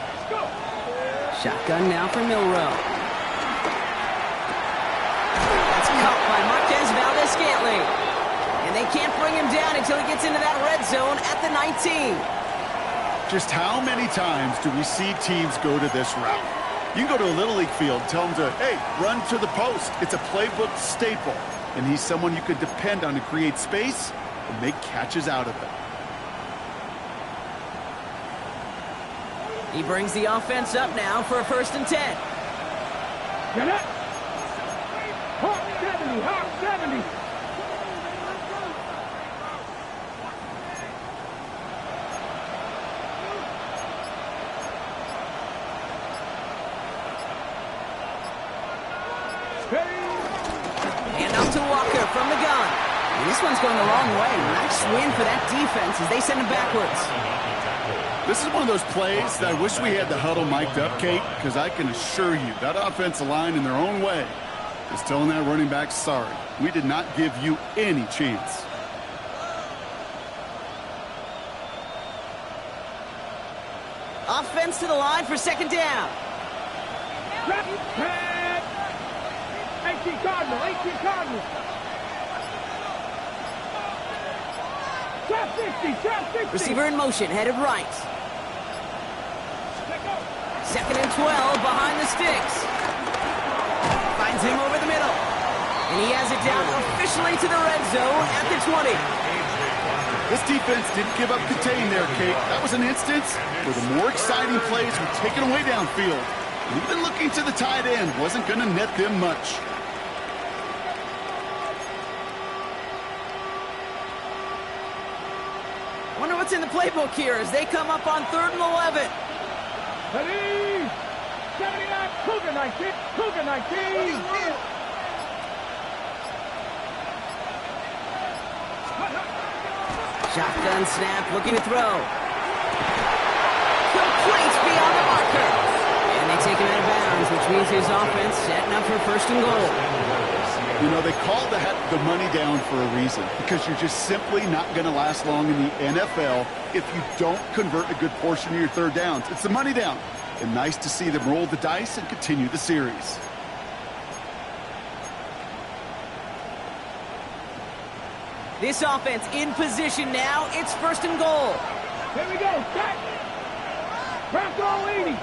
Let's go. Shotgun now for Milrow. That's caught by Marquez Valdez-Scantling. And they can't bring him down until he gets into that red zone at the 19. Just how many times do we see teams go to this route? You can go to a Little League field, tell them to, hey, run to the post. It's a playbook staple. And he's someone you could depend on to create space and make catches out of it. He brings the offense up now for a 1st and 10. Get it. Hawk 70, Hawk 70. Hand off to Walker from the gun. And this one's going the wrong way. Nice win for that defense as they send him backwards. This is one of those plays that I wish we had the huddle mic'd up, Kate, because I can assure you that offensive line in their own way is telling that running back, sorry, we did not give you any chance. Offense to the line for second down. 18 Cardinal, 18 Cardinal. Trap 60. Receiver in motion, headed right. Second and 12 behind the sticks. Finds him over the middle. And he has it down officially to the red zone at the 20. This defense didn't give up contain there, Kate. That was an instance where the more exciting plays were taken away downfield. Even looking to the tight end wasn't going to net them much. Wonder what's in the playbook here as they come up on 3rd and 11. Ready? 79, Cougar 19, Cougar 19. Shotgun snap, looking to throw. Complete beyond the marker. And they take him out of bounds, which means his offense setting up for 1st and goal. You know, they call the money down for a reason, because you're just simply not going to last long in the NFL if you don't convert a good portion of your 3rd downs. It's the money down. And nice to see them roll the dice and continue the series. This offense in position now. It's 1st and goal. Here we go. Check. Crack all 80.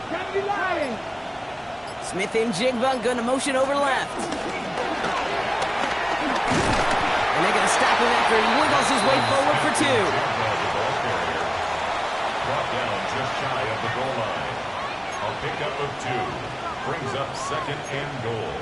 70 line. Smith and Jigba going to motion over left. And they're going to stop him after he wiggles his way forward for 2. Brought down just shy of the goal line. A pickup of 2. Brings up 2nd and goal.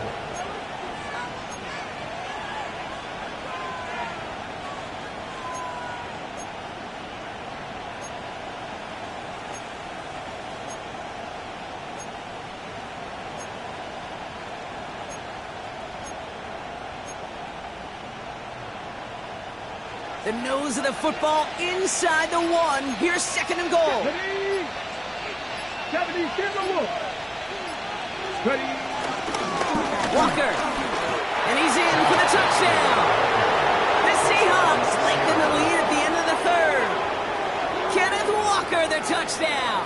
The nose of the football inside the 1. Here's 2nd and goal. 70, Timberwolf. Ready. Walker. And he's in for the touchdown. The Seahawks lengthen the lead at the end of the 3rd. Kenneth Walker, the touchdown.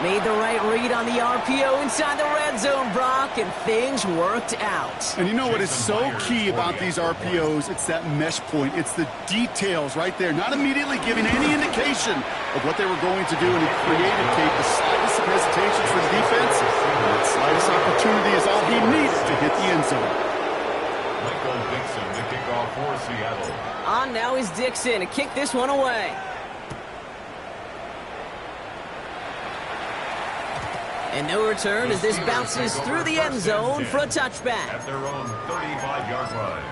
Made the right read on the RPO inside the red zone, Brock, and things worked out. And you know what is so key about these RPOs? It's that mesh point. It's the details right there, not immediately giving any indication of what they were going to do, and it created, Kate, the slightest of hesitations for the defense. And that slightest opportunity is all he needed to hit the end zone. Michael Dixon to kick off for Seattle. On now is Dixon to kick this one away. And no return as this bounces through the end zone for a touchback. At their own 35-yard line.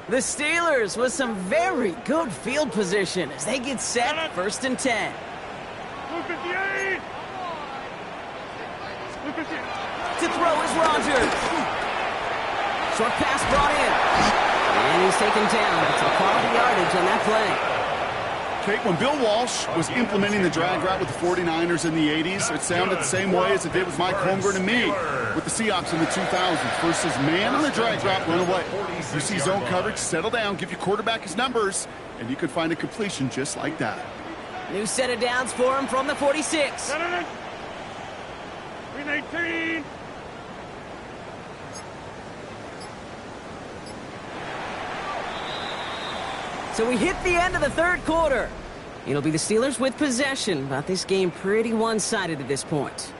The Steelers with some very good field position as they get set 1st and 10. 258. To throw is Rodgers. Short pass brought in. And he's taken down. It's a quality yardage on that play. Kate, when Bill Walsh was implementing the drag route with the 49ers in the 80s, it sounded the same way as it did with Mike Holmgren and me with the Seahawks in the 2000s. Versus man on the drag route, run away. You see zone coverage, settle down, give your quarterback his numbers, and you could find a completion just like that. New set of downs for him from the 46. 18. So we hit the end of the 3rd quarter. It'll be the Steelers with possession, but this game pretty one-sided at this point.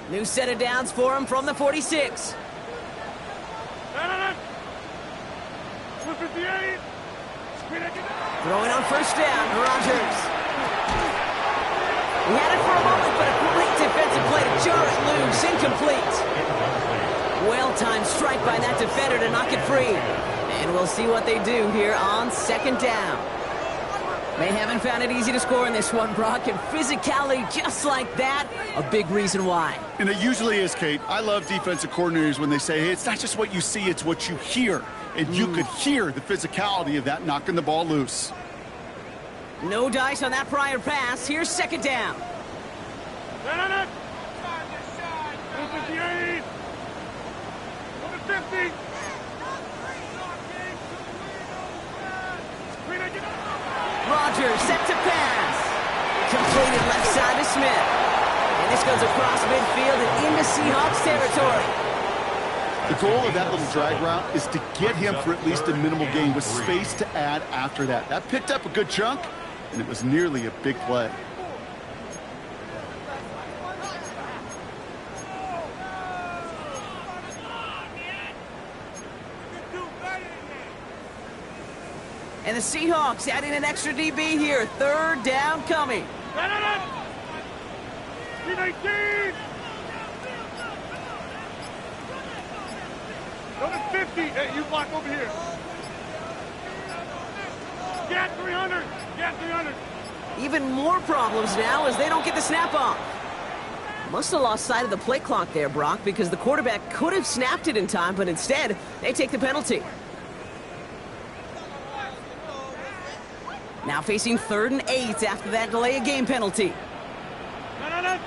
New set of downs for him from the 46. Throwing on first down, Rodgers. He had it for a moment, but a great defensive play to jar it loose. Incomplete. Well-timed strike by that defender to knock it free. And we'll see what they do here on second down. They haven't found it easy to score in this one, Brock, and physicality just like that, a big reason why. And it usually is, Kate. I love defensive coordinators when they say, hey, it's not just what you see, it's what you hear. And you could hear the physicality of that knocking the ball loose. No dice on that prior pass. Here's second down. 58. 50. Rodgers set to pass. Completed left side to Smith. And this goes across midfield and into Seahawks territory. The goal of that little drag route is to get him for at least a minimal gain with space to add after that. That picked up a good chunk, and it was nearly a big play. And the Seahawks adding an extra DB here. Third down coming. 319. Go to 50. Hey, you block over here. Get 300. Get 300. Even more problems now as they don't get the snap off. Must have lost sight of the play clock there, Brock, because the quarterback could have snapped it in time, but instead, they take the penalty. Now facing 3rd and 8 after that delay of game penalty. No.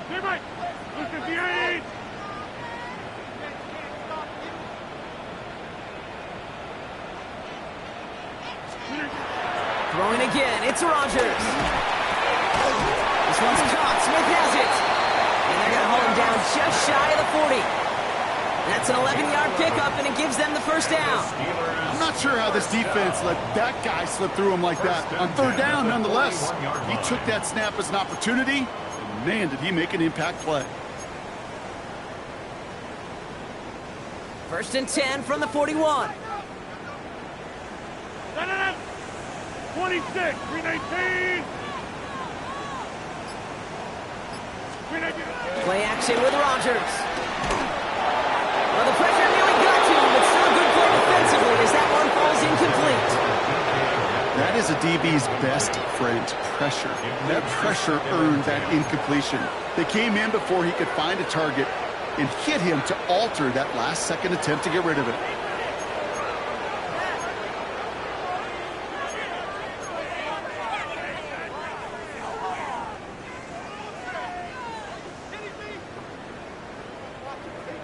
Stay right. 58. Throwing again, it's Rodgers. This one's caught, Smith has it. And they're going to hold him down just shy of the 40. That's an 11-yard pickup, and it gives them the first down. I'm not sure how this defense let that guy slip through him like that. On third down, nonetheless, he took that snap as an opportunity, and man, did he make an impact play. 1st and 10 from the 41. 26, 319. Play action with Rodgers. Well, the pressure nearly got to him, but still a good play defensively as that one falls incomplete. That is a DB's best friend, pressure. That pressure earned that incompletion. They came in before he could find a target and hit him to alter that last-second attempt to get rid of it.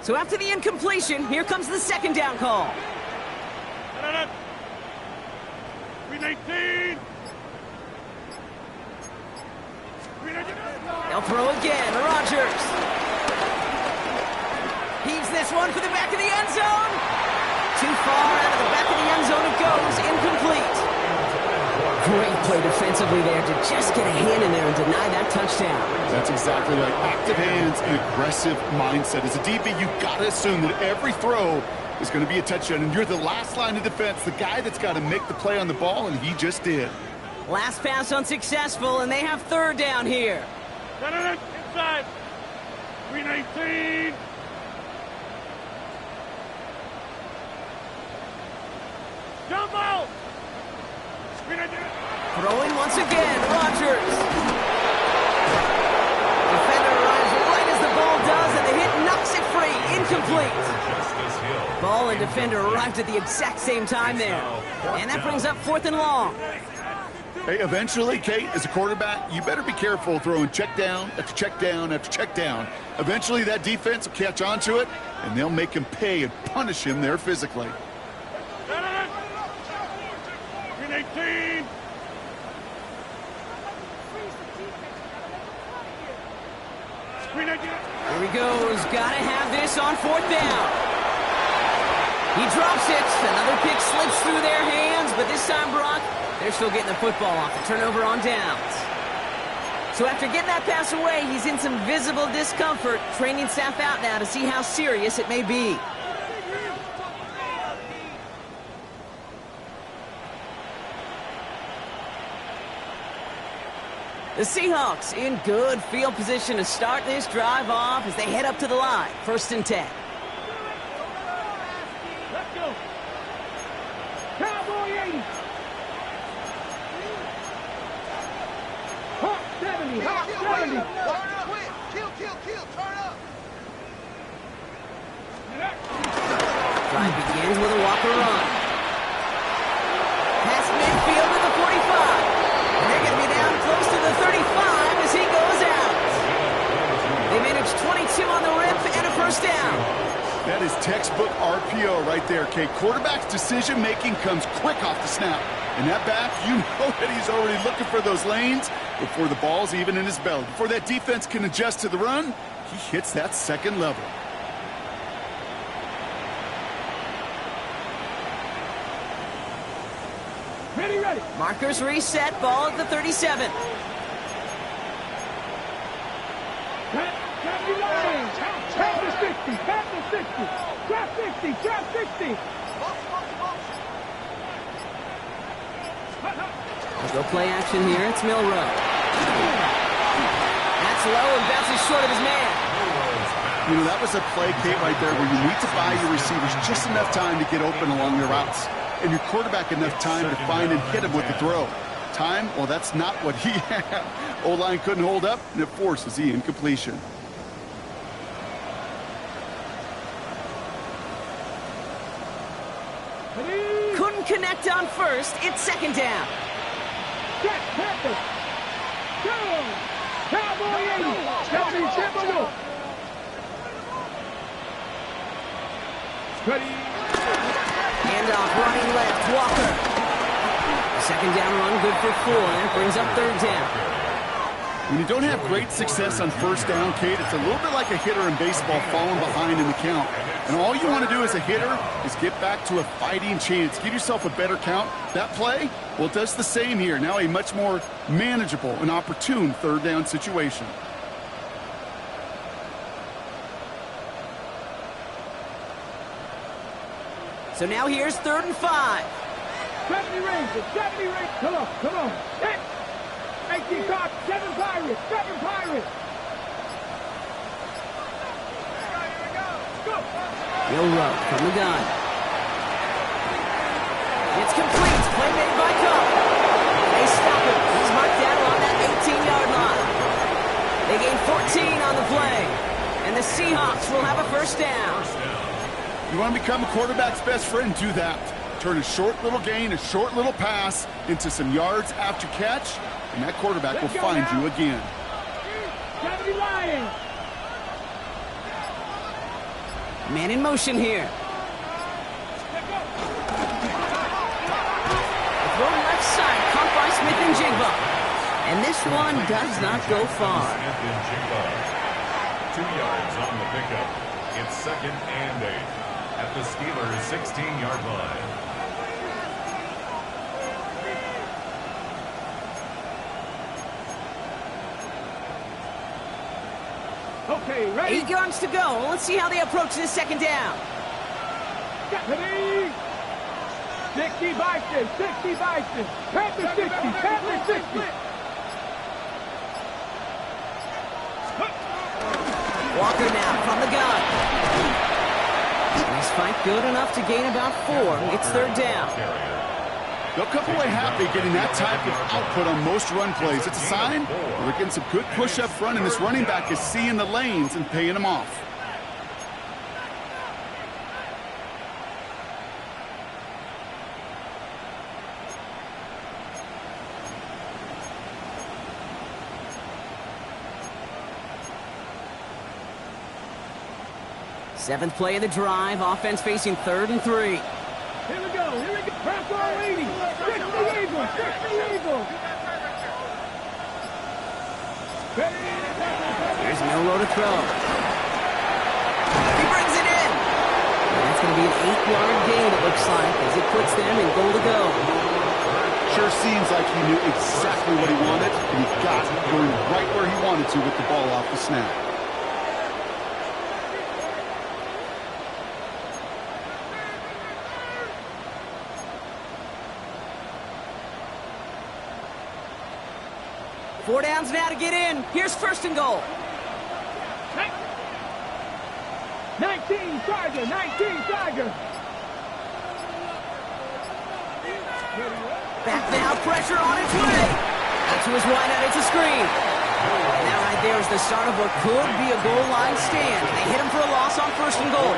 So after the incompletion, here comes the second down call. 319. They'll throw again, Rodgers. Heaves this one for the back of the end zone. Too far out of the back of the end zone it goes, incomplete. Great play defensively there to just get a hand in there and deny that touchdown. That's exactly right. Active hands and aggressive mindset. As a DB, you've got to assume that every throw is going to be a touchdown, and you're the last line of defense, the guy that's got to make the play on the ball, and he just did. Last pass unsuccessful, and they have third down here. Inside. 319. Jumbo. Throwing once again, Rodgers. Defender arrives right as the ball does, and the hit knocks it free. Incomplete. Ball and defender arrived at the exact same time there. And that brings up 4th and long. Hey, eventually, Kate, as a quarterback, you better be careful throwing check down after check down after check down. Eventually, that defense will catch on to it, and they'll make him pay and punish him there physically. 319. Here he goes. Gotta have this on 4th down. He drops it. Another pick slips through their hands, but this time, Brock, they're still getting the football off the turnover on downs. So after getting that pass away, he's in some visible discomfort. Training staff out now to see how serious it may be. The Seahawks in good field position to start this drive off as they head up to the line. 1st and 10. Let's go. Cowboy 80. Hawk 70. Hawk 70. Turn up. Kill. Turn up. Drive begins with a walker run. Past midfield to the 45. And they're going to be down close to the 35 as he goes out. They managed 22 on the rip and a 1st down. That is textbook RPO right there, Kate. Quarterback's decision-making comes quick off the snap. And that back, you know that he's already looking for those lanes before the ball's even in his belly. Before that defense can adjust to the run, he hits that second level. Ready. Markers reset, ball at the 37. Trap the line. Trap the 60. Trap the 60. Trap 60. Trap 60. Let's go play action here. It's Milrow. That's low and bounces short of his man. You know, that was a play, Kate, right there where you need to buy your receivers just enough time to get open along their routes. And your quarterback enough time to find and hit him with the throw. Time, well, that's not what he had. O-line couldn't hold up, and it forces the incompletion. Couldn't connect on 1st. It's 2nd down. Check, Panther. Go. Cowboy 80. 70. Ready. Handoff, running left, Walker. 2nd down run, good for 4. That brings up 3rd down. When you don't have great success on 1st down, Kate, it's a little bit like a hitter in baseball falling behind in the count. And all you want to do as a hitter is get back to a fighting chance. Give yourself a better count. That play, well, it does the same here. Now a much more manageable and opportune 3rd down situation. So now here's 3rd and 5. 70 Rangers. Come on. 18 Cox. 7 Pirates. Go. Milrow from the gun. It's complete. Play made by Cobb. They stop him. He's marked down on that 18-yard line. They gain 14 on the play. And the Seahawks will have a 1st down. You want to become a quarterback's best friend, do that. Turn a short little gain, a short little pass into some yards after catch, and that quarterback will find you again. 70 Lions. Man in motion here. Throw left side, caught by Smith and Jigba. And this one does not go far. 2 yards on the pickup. It's 2nd and 8 at the Steelers' 16-yard line. Okay, ready. 8 yards to go. Let's see how they approach this 2nd down. Ready. 60 Bison. Panther 60. Walker now from the gun. Nice fight, good enough to gain about 4. It's 3rd down. They'll come away happy getting that type of output on most run plays. It's a sign they're getting some good push up front, and this running back is seeing the lanes and paying them off. Seventh play of the drive. Offense facing 3rd and 3. Here we go. Bronco 80. 60 Eagles. Here's Milrow to throw. He brings it in. And that's going to be an 8-yard gain, it looks like, as it puts them in goal to go. sure seems like he knew exactly what he wanted, and he got it going right where he wanted to with the ball off the snap. Four downs now to get in. Here's first and goal. 19 Tiger, 19 Tiger. Back now, pressure on its way. Out to his wideout, it's a screen. And that right there is the start of what could be a goal line stand. They hit him for a loss on first and goal.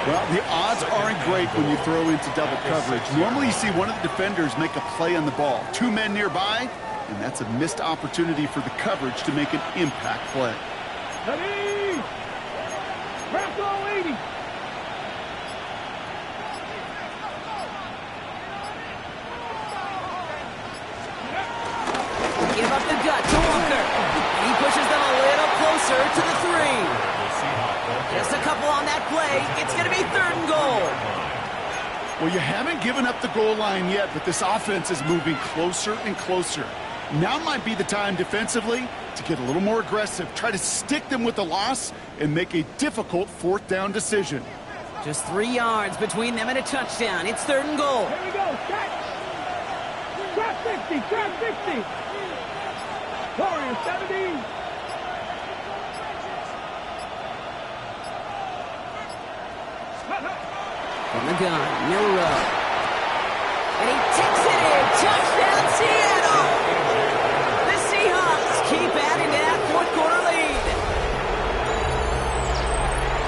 Well, the odds aren't great when you throw into double coverage. Normally you see one of the defenders make a play on the ball. Two men nearby, and that's a missed opportunity for the coverage to make an impact play. Ready? Press all 80. Give up the gut to Walker. And he pushes them a little closer to the 3. Just a couple on that play. It's going to be third and goal. Well, you haven't given up the goal line yet, but this offense is moving closer and closer. Now might be the time defensively to get a little more aggressive, try to stick them with the loss, and make a difficult fourth down decision. Just 3 yards between them and a touchdown. It's third and goal. Here we go. Trap 60. Trap 60. Warriors 70. From the gun, Miller. And he takes it in. Touchdown, Seattle. The Seahawks keep adding to that fourth quarter lead.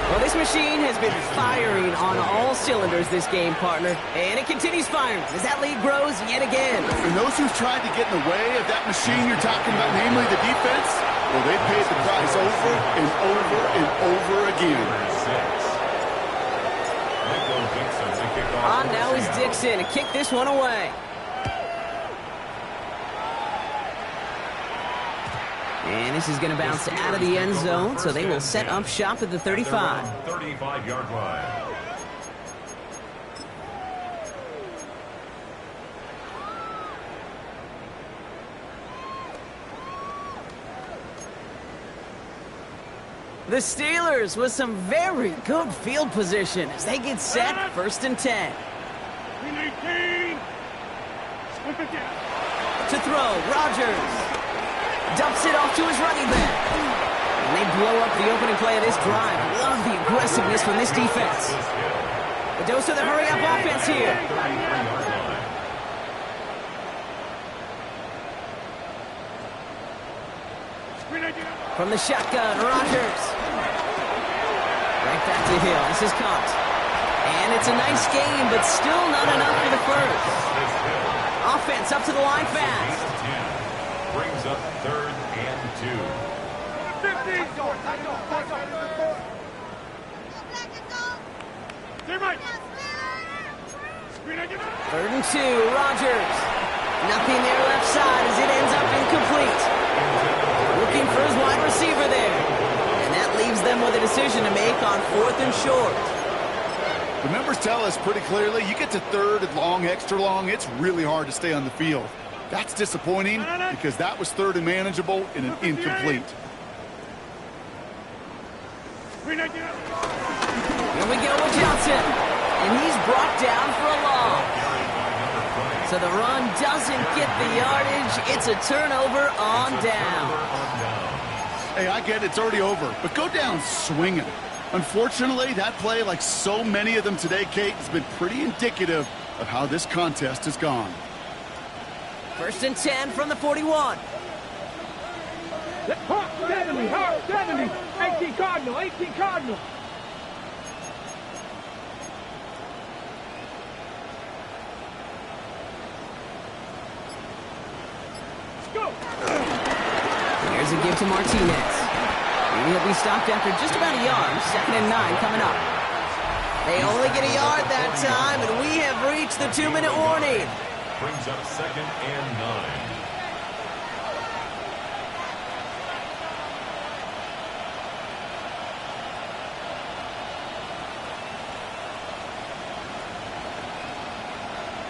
Well, this machine has been firing on all cylinders this game, partner. And it continues firing as that lead grows yet again. And those who've tried to get in the way of that machine you're talking about, namely the defense, well, they paid the price over and over and over again. On now is Dixon to kick this one away. And this is going to bounce out of the end zone, so they will set up shop at the 35. 35-yard line. The Steelers with some very good field position as they get set first and 10. To throw, Rodgers dumps it off to his running back. And they blow up the opening play of this drive. Love the aggressiveness from this defense. A dose of the hurry-up offense here. From the shotgun, Rodgers. Right back to Hill. This is caught. And it's a nice game, but still not enough for the first. Offense up to the line fast. Brings up third and 2. 50. Third and 2, Rodgers. Nothing there left side as it ends up incomplete. Looking for his wide receiver there. And that leaves them with a decision to make on fourth and short. The numbers tell us pretty clearly, you get to third and long, extra long, it's really hard to stay on the field. That's disappointing because that was third and manageable and an incomplete. Here we go with Johnson. And he's brought down for a loss. So the run doesn't get the yardage. It's a turnover on down. Hey, I get it, it's already over, but go down swinging. Unfortunately, that play, like so many of them today, Kate, has been pretty indicative of how this contest has gone. First and 10 from the 41. Hawk 70. Hawk 70. 18 Cardinal. 18 Cardinal. Here's a give to Martinez. He'll be stopped after just about a yard. Second and 9 coming up. They only get a yard that time, and we have reached the 2-minute warning. Brings up second and 9.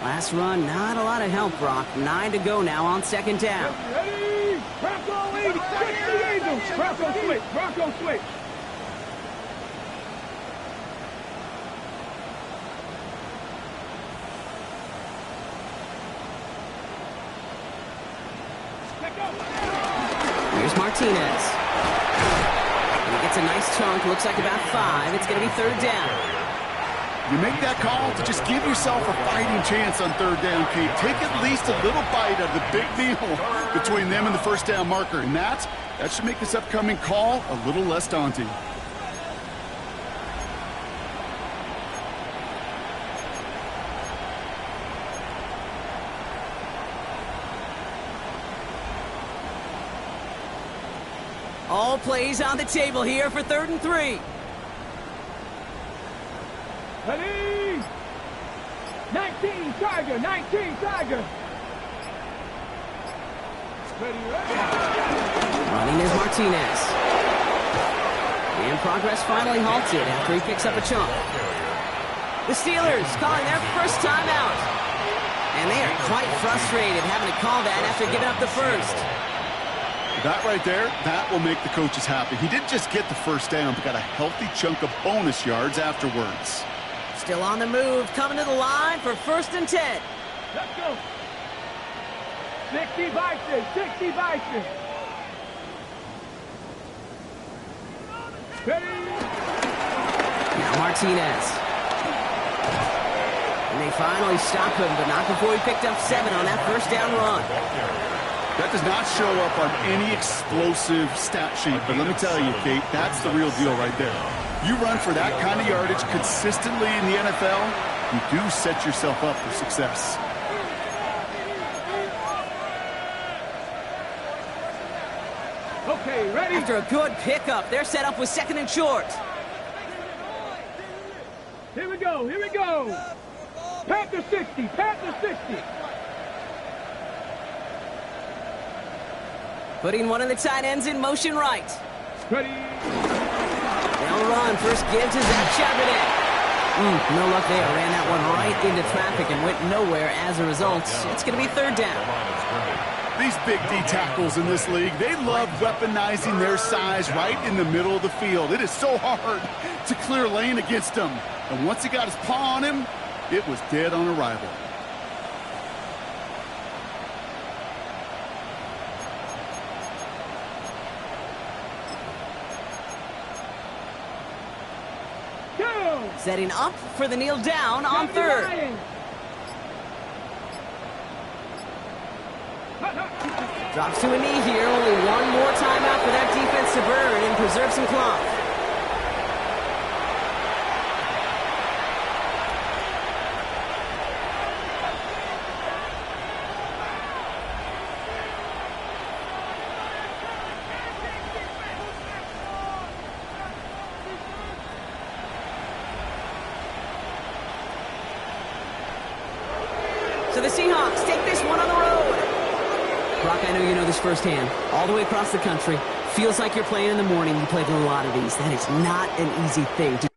Last run, not a lot of help, Brock. 9 to go now on second down. Ready? Bronco 80. Switch the Eagles. Bronco switch. Bronco switch. Here's Martinez. And he gets a nice chunk. Looks like about 5. It's going to be third down. You make that call to just give yourself a fighting chance on third down, Kate. Take at least a little bite of the big meal between them and the first down marker. And that should make this upcoming call a little less daunting. All plays on the table here for 3rd and 3. Ready? 19 Tiger. 19 Tiger. Ready, ready. Running is Martinez. And progress finally halted after he picks up a chunk. The Steelers calling their first timeout. And they are quite frustrated having to call that after giving up the first. That right there, that will make the coaches happy. He didn't just get the first down, but got a healthy chunk of bonus yards afterwards. Still on the move, coming to the line for 1st and 10. Let's go. 60 Bison. 60 Bison. Ready? Now Martinez. And they finally stop him, but not before he picked up 7 on that first down run. That does not show up on any explosive stat sheet, but let me tell you, Kate, that's the real deal right there. You run for that kind of yardage consistently in the NFL, you do set yourself up for success. Okay, ready? After a good pickup, they're set up with 2nd and short. Here we go. Here we go. Panther 60. Panther 60. Putting one of the tight ends in motion right. Ready? They'll run. First give to Zach Charbonnet. No luck there. Ran that one right into traffic and went nowhere as a result. It's going to be 3rd down. These big D tackles in this league, they love weaponizing their size right in the middle of the field. It is so hard to clear lane against them. And once he got his paw on him, it was dead on arrival. Setting up for the kneel down on 3rd. Drops to a knee here. Only one more timeout for that defense to burn and preserve some clock. So the Seahawks take this one on the road. Brock, I know you know this firsthand. All the way across the country. Feels like you're playing in the morning. You played in a lot of these. That is not an easy thing to do.